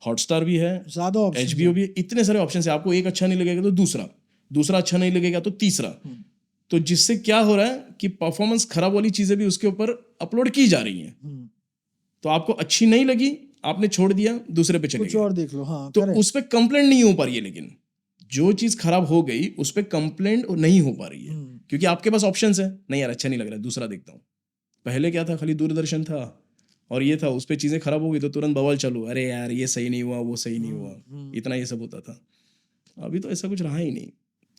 हॉटस्टार भी है, ज्यादा ऑप्शन HBO भी है। इतने सारे ऑप्शन है, आपको एक अच्छा नहीं लगेगा तो दूसरा अच्छा नहीं लगेगा तो तीसरा। तो जिससे क्या हो रहा है कि परफॉर्मेंस खराब वाली चीजें भी उसके ऊपर अपलोड की जा रही हैं। तो आपको अच्छी नहीं लगी, आपने छोड़ दिया, दूसरे पे चले कुछ गए, और देख लो। हाँ, तो correct। उस पर कंप्लेंट नहीं हो पा रही है। लेकिन जो चीज खराब हो गई उस पर कंप्लेंट नहीं हो पा रही है क्योंकि आपके पास ऑप्शंस है। नहीं यार अच्छा नहीं लग रहा है, दूसरा देखता हूँ। पहले क्या था, खाली दूरदर्शन था और ये था, उस पर चीजें खराब हो गई तो तुरंत बवाल चालू, अरे यार ये सही नहीं हुआ, वो सही नहीं हुआ, इतना ये सब होता था। अभी तो ऐसा कुछ रहा ही नहीं।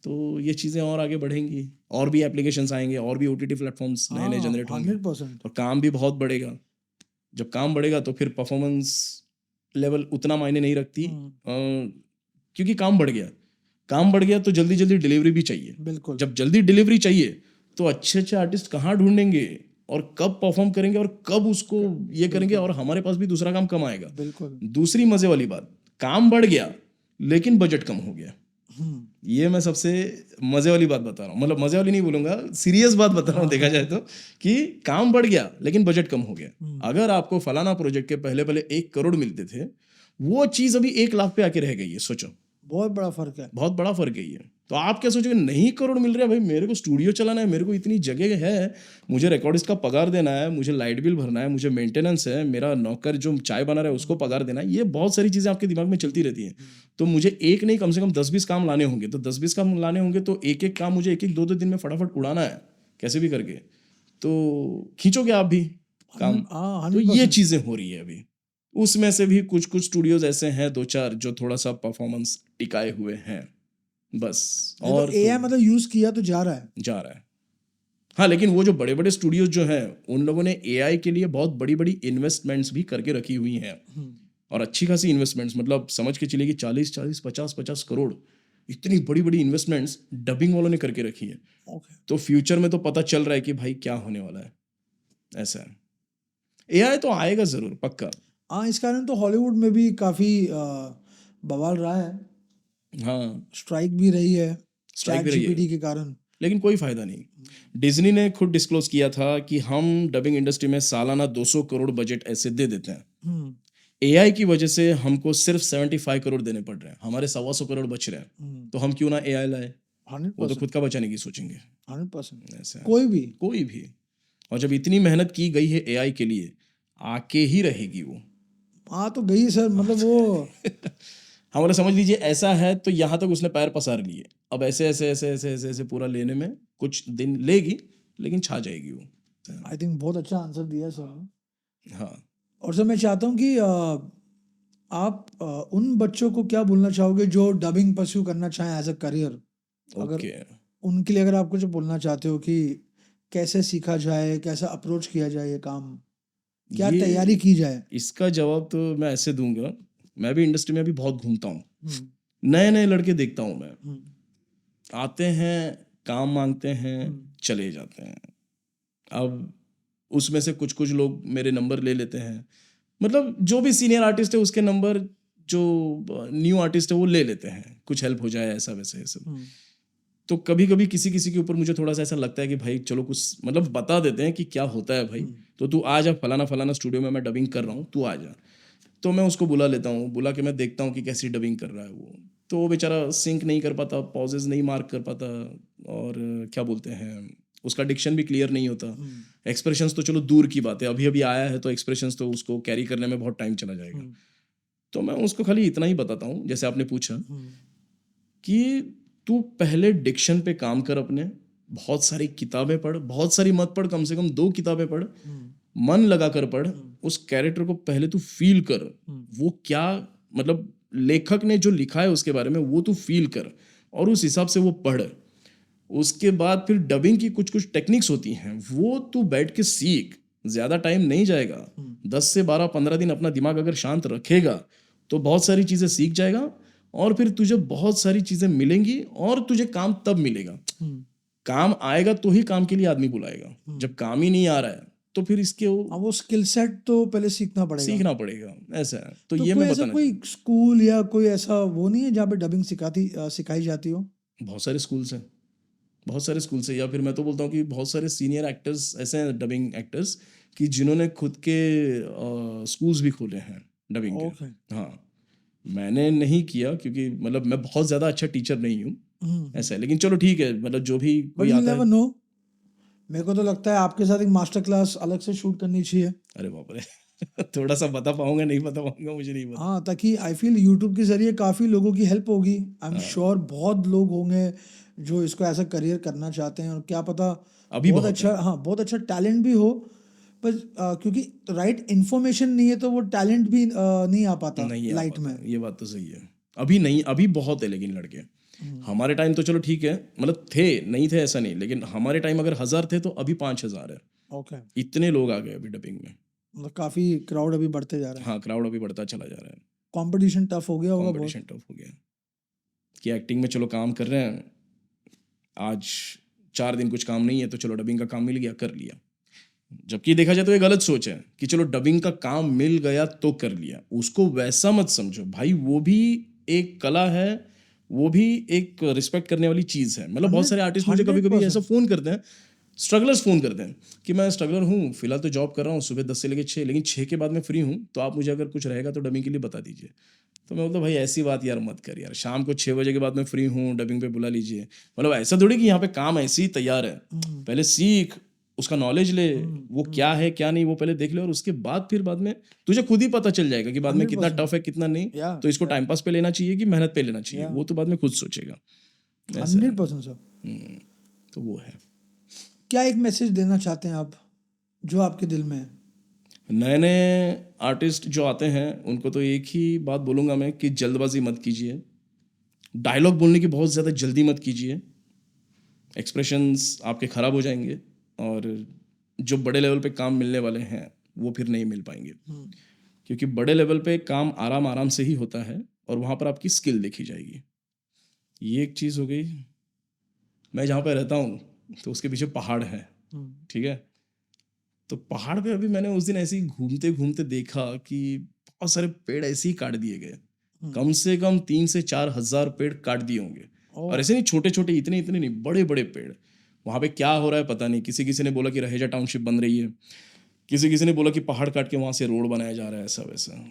तो ये चीजें और आगे बढ़ेंगी, और भी एप्लीकेशंस आएंगे, और भी OTT प्लेटफॉर्म्स नए नए जनरेट होंगे 100%। और काम भी बहुत बढ़ेगा। जब काम बढ़ेगा तो फिर परफॉर्मेंस लेवल उतना मायने नहीं रखती, क्योंकि काम बढ़ गया तो जल्दी जल्दी डिलीवरी भी चाहिए। बिल्कुल। जब जल्दी डिलीवरी चाहिए तो अच्छे अच्छे आर्टिस्ट कहाँ ढूंढेंगे और कब परफॉर्म करेंगे और कब उसको ये करेंगे, और हमारे पास भी दूसरा काम कम आएगा। बिल्कुल। दूसरी मजे वाली बात, काम बढ़ गया लेकिन बजट कम हो गया। ये मैं सबसे मजे वाली बात बता रहा हूँ, मतलब मजे वाली नहीं बोलूंगा, सीरियस बात बता रहा हूँ। देखा जाए तो कि काम बढ़ गया लेकिन बजट कम हो गया। अगर आपको फलाना प्रोजेक्ट के पहले 1 करोड़ मिलते थे, वो चीज अभी 1 लाख पे आके रह गई है। सोचो, बहुत बड़ा फर्क है। बहुत बड़ा फर्क है ये। तो आप क्या सोचोगे, नहीं करोड़ मिल रहा है भाई, मेरे को स्टूडियो चलाना है, मेरे को इतनी जगह है, मुझे रिकॉर्डिस्ट का पगार देना है, मुझे लाइट बिल भरना है, मुझे मेंटेनेंस है, मेरा नौकर जो चाय बना रहा है उसको पगार देना है, ये बहुत सारी चीजें आपके दिमाग में चलती रहती हैं। तो मुझे एक नहीं कम से कम 10-20 काम लाने होंगे, तो 10-20 काम लाने होंगे तो एक एक काम मुझे 1-2 दिन में फटाफट उड़ाना है कैसे भी करके। तो खींचोगे आप भी काम। तो ये चीजें हो रही है अभी। उसमें से भी कुछ कुछ स्टूडियोज ऐसे हैं 2-4 जो थोड़ा सा परफॉर्मेंस टिकाए हुए हैं बस। और एआई मतलब यूज किया तो जा रहा है। हाँ, लेकिन वो जो बड़े बड़े स्टूडियोज जो हैं उन लोगों ने एआई के लिए बहुत बड़ी बड़ी इन्वेस्टमेंट्स भी करके रखी हुई हैं, और अच्छी खासी इन्वेस्टमेंट्स, मतलब समझ के चलिए कि 40-40, 50-50 करोड़, इतनी बड़ी बड़ी इन्वेस्टमेंट्स डबिंग वालों ने करके रखी है। तो फ्यूचर में तो पता चल रहा है कि भाई क्या होने वाला है। ऐसा है, एआई तो आएगा जरूर, पक्का। हाँ, इस कारण तो हॉलीवुड में भी काफी बवाल रहा है। हाँ, स्ट्राइक भी रही है स्ट्राइक भी रही है, ChatGPT के कारण, लेकिन कोई फायदा नहीं। डिज्नी ने खुद डिस्क्लोज किया था कि हम डबिंग इंडस्ट्री में सालाना 200 करोड़ बजट ऐसे दे देते हैं, एआई की वजह से हमको सिर्फ 75 करोड़ देने पड़ रहे हैं, हमारे 125 करोड़ बच रहे हैं। तो हम क्यों ना एआई लाए? 100%। वो तो खुद का बचाने की सोचेंगे। 100%। ऐसा है। कोई भी। और जब इतनी मेहनत की गई है एआई के लिए, आके ही रहेगी वो। हाँ तो गई सर, मतलब वो हमारा समझ लीजिए ऐसा है, तो यहाँ तक उसने पैर पसार लिए। अब ऐसे ऐसे ऐसे ऐसे ऐसे ऐसे पूरा लेने में कुछ दिन लेगी, लेकिन छा जाएगी वो। आई थिंक बहुत अच्छा आंसर दिया सर ने। हाँ, और सर मैं चाहता हूँ कि आप उन बच्चों को क्या बोलना चाहोगे जो डबिंग परस्यू करना चाहें एज अ करियर? अगर उनके लिए अगर आप कुछ बोलना चाहते हो कि कैसे सीखा जाए, कैसा अप्रोच किया जाए ये काम, क्या तैयारी की जाए? इसका जवाब तो मैं ऐसे दूंगा, मैं भी इंडस्ट्री में अभी बहुत घूमता हूँ, नए नए लड़के देखता हूँ मैं, आते हैं, काम मांगते हैं, चले जाते हैं। अब उसमें से कुछ कुछ लोग मेरे नंबर ले लेते हैं, मतलब जो भी सीनियर आर्टिस्ट है उसके नंबर, जो न्यू आर्टिस्ट है वो ले लेते हैं, कुछ हेल्प हो जाए ऐसा वैसे ये सब। तो कभी कभी किसी किसी के ऊपर मुझे थोड़ा सा ऐसा लगता है कि भाई चलो कुछ मतलब बता देते हैं कि क्या होता है भाई, तो तू आ जा फलाना फलाना स्टूडियो में मैं डबिंग कर रहा हूँ, तू आ जा। तो मैं उसको बुला लेता हूँ, बुला के मैं देखता हूँ कि कैसी डबिंग कर रहा है वो। तो वो बेचारा सिंक नहीं कर पाता, पॉजेज नहीं मार्क कर पाता, और क्या बोलते हैं, उसका डिक्शन भी क्लियर नहीं होता। एक्सप्रेशंस तो चलो दूर की बात है, अभी अभी आया है तो एक्सप्रेशंस तो उसको कैरी करने में बहुत टाइम चला जाएगा। तो मैं उसको खाली इतना ही बताता हूँ, जैसे आपने पूछा कि तू पहले डिक्शन पे काम कर अपने, बहुत सारी किताबें पढ़, बहुत सारी मत पढ़, कम से कम 2 किताबें पढ़, मन लगा कर पढ़, उस कैरेक्टर को पहले तू फील कर, वो क्या मतलब लेखक ने जो लिखा है उसके बारे में वो तू फील कर, और उस हिसाब से वो पढ़। उसके बाद फिर डबिंग की कुछ कुछ टेक्निक्स होती हैं, वो तू बैठ के सीख, ज़्यादा टाइम नहीं जाएगा, 10 से 12-15 दिन अपना दिमाग अगर शांत रखेगा तो बहुत सारी चीज़ें सीख जाएगा, और फिर तुझे बहुत सारी चीज़ें मिलेंगी, और तुझे काम तब मिलेगा। काम आएगा तो ही काम के लिए आदमी बुलाएगा, जब काम ही नहीं आ रहा है तो फिर इसके वो स्किल सेट तो पहले सीखना पड़ेगा, ऐसा है। तो ये कोई मैं ऐसा बताना कोई स्कूल या कोई ऐसा वो नहीं है जहाँ पे डबिंग सिखाई जाती हो? बहुत सारे स्कूल्स हैं, बहुत सारे स्कूल्स हैं, या फिर मैं तो बोलता हूँ कि बहुत सारे सीनियर एक्टर्स ऐसे हैं, डबिंग एक्टर्स, कि जिन्होंने खुद के स्कूल्स भी खोले हैं डबिंग के। हाँ, मैंने नहीं किया क्योंकि मतलब मैं बहुत ज़्यादा अच्छा टीचर नहीं हूँ, ऐसा है। लेकिन चलो ठीक है, मतलब जो भी कोई आता है। नो, मेरे को तो लगता है आपके साथ एक मास्टर क्लास अलग से शूट करनी चाहिए। अरे बाप रे थोड़ा सा बता पाऊंगा, नहीं बता पाऊंगा, मुझे नहीं पता। हाँ, ताकि आई फील यूट्यूब के जरिए काफ़ी लोगों की हेल्प होगी। आई एम श्योर बहुत लोग होंगे जो इसको ऐसा करियर करना चाहते हैं, और क्या पता अभी बहुत बहुत अच्छा, हाँ बहुत अच्छा टैलेंट भी हो, पर क्योंकि राइट इन्फॉर्मेशन नहीं है तो वो टैलेंट भी नहीं आ पाता नहीं आ लाइट पाता, में। ये बात तो सही है। अभी नहीं, अभी बहुत है, लेकिन लड़के हमारे टाइम तो चलो ठीक है, मतलब थे, नहीं थे ऐसा नहीं, लेकिन हमारे टाइम अगर 1000 थे तो अभी 5000 है। ओके, इतने लोग आ गए अभी डबिंग में। मतलब काफ़ी क्राउड अभी बढ़ते जा रहा है। हाँ, क्राउड अभी बढ़ता चला जा रहा है, कंपटीशन टफ हो गया होगा बहुत। कंपटीशन टफ हो गया कि एक्टिंग में चलो काम कर रहे हैं, आज 4 दिन कुछ काम नहीं है तो चलो डबिंग का काम मिल गया, कर लिया। जबकि देखा जाए तो ये गलत सोच है कि चलो डबिंग का काम मिल गया तो कर लिया, उसको वैसा मत समझो भाई, वो भी एक कला है, वो भी एक रिस्पेक्ट करने वाली चीज़ है। मतलब बहुत सारे आर्टिस्ट मुझे कभी कभी ऐसा फ़ोन करते हैं, स्ट्रगलर्स फ़ोन करते हैं कि मैं स्ट्रगलर हूँ, फिलहाल तो जॉब कर रहा हूँ सुबह 10 से लेकर 6, लेकिन 6 के बाद मैं फ्री हूँ, तो आप मुझे अगर कुछ रहेगा तो डबिंग के लिए बता दीजिए। तो मैं बोलता भाई ऐसी बात यार मत कर यार, शाम को 6 बजे के बाद मैं फ्री हूँ, डबिंग पे बुला लीजिए। मतलब ऐसा थोड़ी कि यहाँ पे काम ऐसे ही तैयार है, पहले सीख, उसका नॉलेज ले, वो क्या है क्या नहीं वो पहले देख ले, और उसके बाद फिर बाद में तुझे खुद ही पता चल जाएगा कि बाद में कितना टफ है कितना नहीं। तो इसको टाइम पास पे लेना चाहिए कि मेहनत पे लेना चाहिए, वो तो बाद में खुद सोचेगा। 100% सर। तो वो है। क्या एक मैसेज देना चाहते हैं आप जो आपके दिल में है? नए नए आर्टिस्ट जो आते हैं उनको तो एक ही बात बोलूँगा मैं कि जल्दबाजी मत कीजिए, डायलॉग बोलने की बहुत ज़्यादा जल्दी मत कीजिए, एक्सप्रेशंस आपके ख़राब हो जाएंगे, और जो बड़े लेवल पे काम मिलने वाले हैं वो फिर नहीं मिल पाएंगे, क्योंकि बड़े लेवल पे काम आराम आराम से ही होता है, और वहाँ पर आपकी स्किल देखी जाएगी। ये एक चीज़ हो गई। मैं जहाँ पे रहता हूँ तो उसके पीछे पहाड़ है, ठीक है, तो पहाड़ पे अभी मैंने उस दिन ऐसे ही घूमते घूमते देखा कि बहुत सारे पेड़ ऐसे ही काट दिए गए, कम से कम 3 से 4 हज़ार पेड़ काट दिए होंगे, और ऐसे नहीं छोटे छोटे, इतने इतने नहीं, बड़े बड़े पेड़। वहाँ पे क्या हो रहा है पता नहीं, किसी किसी ने बोला कि रहेजा टाउनशिप बन रही है, किसी किसी ने बोला कि पहाड़ काट के वहाँ से रोड बनाया जा रहा है, ऐसा वैसा।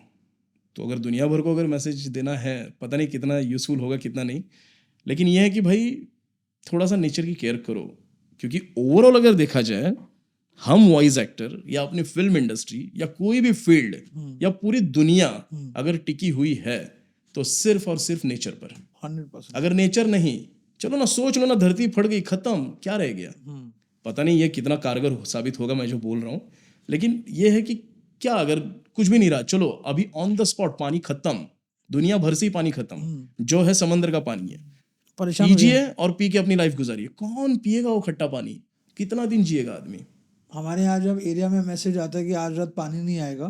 तो अगर दुनिया भर को अगर मैसेज देना है, पता नहीं कितना यूज़फुल होगा कितना नहीं, लेकिन यह है कि भाई थोड़ा सा नेचर की केयर करो, क्योंकि ओवरऑल अगर देखा जाए, हम वॉइस एक्टर या अपनी फिल्म इंडस्ट्री या कोई भी फील्ड या पूरी दुनिया अगर टिकी हुई है तो सिर्फ और सिर्फ नेचर पर। 100%। अगर नेचर नहीं, चलो ना सोच लो ना, धरती फट गई, खत्म, क्या रह गया? पता नहीं ये कितना कारगर साबित होगा मैं जो बोल रहा हूँ, लेकिन ये है कि क्या अगर कुछ भी नहीं रहा, चलो अभी ऑन द स्पॉट पानी खत्म, दुनिया भर से ही पानी खत्म, जो है समंदर का पानी है, परेशान पीजिए और पी के अपनी लाइफ गुजारिए। कौन पिएगा वो खट्टा पानी? कितना दिन जिएगा आदमी? हमारे यहाँ जब एरिया में मैसेज आता है कि आज रात पानी नहीं आएगा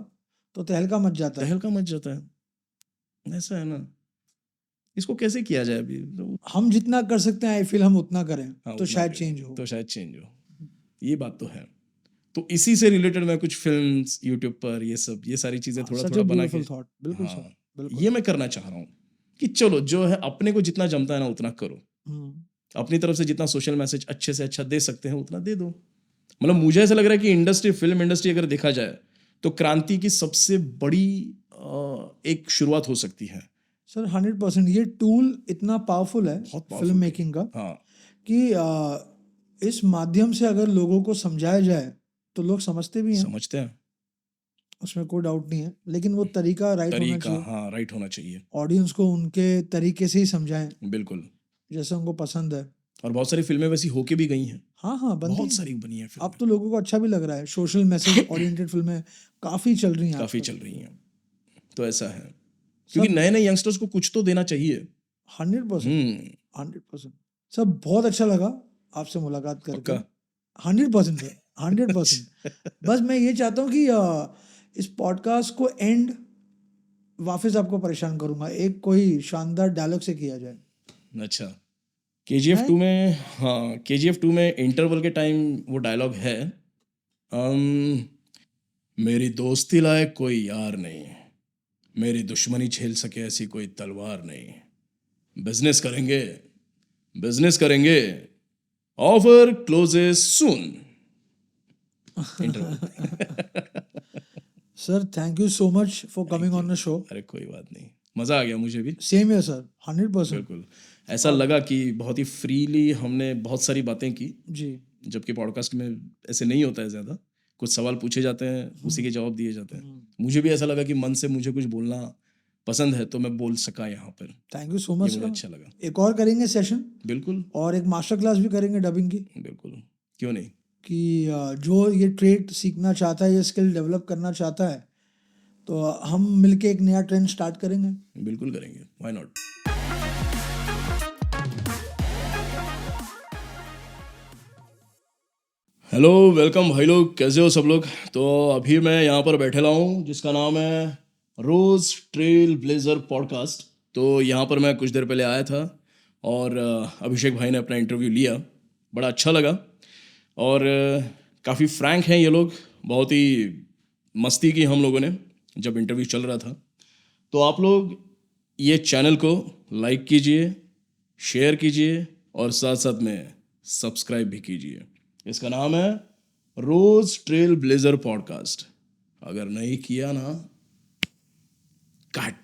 तो तहलका मच जाता है। तहलका मच जाता है, ऐसा है ना। इसको कैसे किया जाए अभी? हम जितना कर सकते हैं आई फील हम उतना करें, हाँ, तो उतना शायद करें, चेंज हो। तो शायद चेंज हो, ये बात तो है। तो इसी से रिलेटेड मैं कुछ फिल्म्स यूट्यूब पर ये सारी चीजें थोड़ा थोड़ा बना के, बिल्कुल हाँ, सर, बिल्कुल। ये मैं करना चाह रहा हूँ कि चलो जो है अपने को जितना जमता है ना उतना करो, अपनी तरफ से जितना सोशल मैसेज अच्छे से अच्छा दे सकते हैं उतना दे दो। मतलब मुझे ऐसा लग रहा है कि फिल्म इंडस्ट्री अगर देखा जाए तो क्रांति की सबसे बड़ी एक शुरुआत हो सकती है। सर 100% ये टूल इतना पावरफुल है बहुत powerful फिल्म मेकिंग का हाँ कि इस माध्यम से अगर लोगों को समझाया जाए तो लोग समझते भी हैं, समझते हैं, उसमें कोई डाउट नहीं है, लेकिन वो तरीका राइट होना तरीका चाहिए, हाँ राइट होना चाहिए, ऑडियंस को उनके तरीके से ही समझाएं बिल्कुल। जैसे उनको पसंद है। और बहुत सारी फिल्में वैसी होके भी गई हैं, हाँ हाँ बनती बहुत हैं। सारी बनी हैं अब फिल्में, तो लोगों को अच्छा भी लग रहा है, सोशल मैसेज ओरिएंटेड फिल्में काफ़ी चल रही हैं काफी आजकल। चल रही हैं। तो ऐसा है, क्योंकि नए नए यंगस्टर्स को कुछ तो देना चाहिए। 100% 100%। सब बहुत अच्छा लगा आपसे मुलाकात करके। पक्का 100% सर 100%। बस मैं ये चाहता हूँ कि इस पॉडकास्ट को एंड वापस आपको परेशान करूंगा, एक कोई शानदार डायलॉग से किया जाए। अच्छा, KGF 2 में, हाँ KGF 2 में इंटरवल के टाइम वो डायलॉग है, मेरी दोस्ती लायक कोई यार नहीं, मेरी दुश्मनी झेल सके ऐसी कोई तलवार नहीं, बिजनेस करेंगे, बिजनेस करेंगे, offer closes soon. Sir thank you so much for coming on the show. अरे कोई बात नहीं, मज़ा आ गया मुझे भी, सेम है सर 100%। बिल्कुल। ऐसा लगा कि बहुत ही फ्रीली हमने बहुत सारी बातें की, जी जबकि पॉडकास्ट में ऐसे नहीं होता है ज़्यादा, कुछ सवाल पूछे जाते हैं उसी के जवाब दिए जाते हैं। मुझे भी ऐसा लगा कि मन से मुझे कुछ बोलना पसंद है तो मैं बोल सका यहाँ पर, थैंक यू सो ये मच मुझे सर। अच्छा लगा। एक और करेंगे सेशन बिल्कुल और एक मास्टर क्लास भी करेंगे डबिंग की, बिल्कुल, क्यों नहीं। कि जो ये ट्रेड सीखना चाहता है, ये स्किल डेवलप करना चाहता है, तो हम मिलके एक नया ट्रेंड स्टार्ट करेंगे। बिल्कुल करेंगे, व्हाई नॉट। हेलो वेलकम भाई लोग, कैसे हो सब लोग। तो अभी मैं यहाँ पर बैठेला हूँ जिसका नाम है रोज ट्रेल ब्लेजर पॉडकास्ट। तो यहाँ पर मैं कुछ देर पहले आया था और अभिषेक भाई ने अपना इंटरव्यू लिया, बड़ा अच्छा लगा। और काफ़ी फ्रैंक हैं ये लोग, बहुत ही मस्ती की हम लोगों ने जब इंटरव्यू चल रहा था। तो आप लोग ये चैनल को लाइक कीजिए, शेयर कीजिए और साथ साथ में सब्सक्राइब भी कीजिए। इसका नाम है रोज ट्रेल ब्लेजर पॉडकास्ट। अगर नहीं किया ना, काट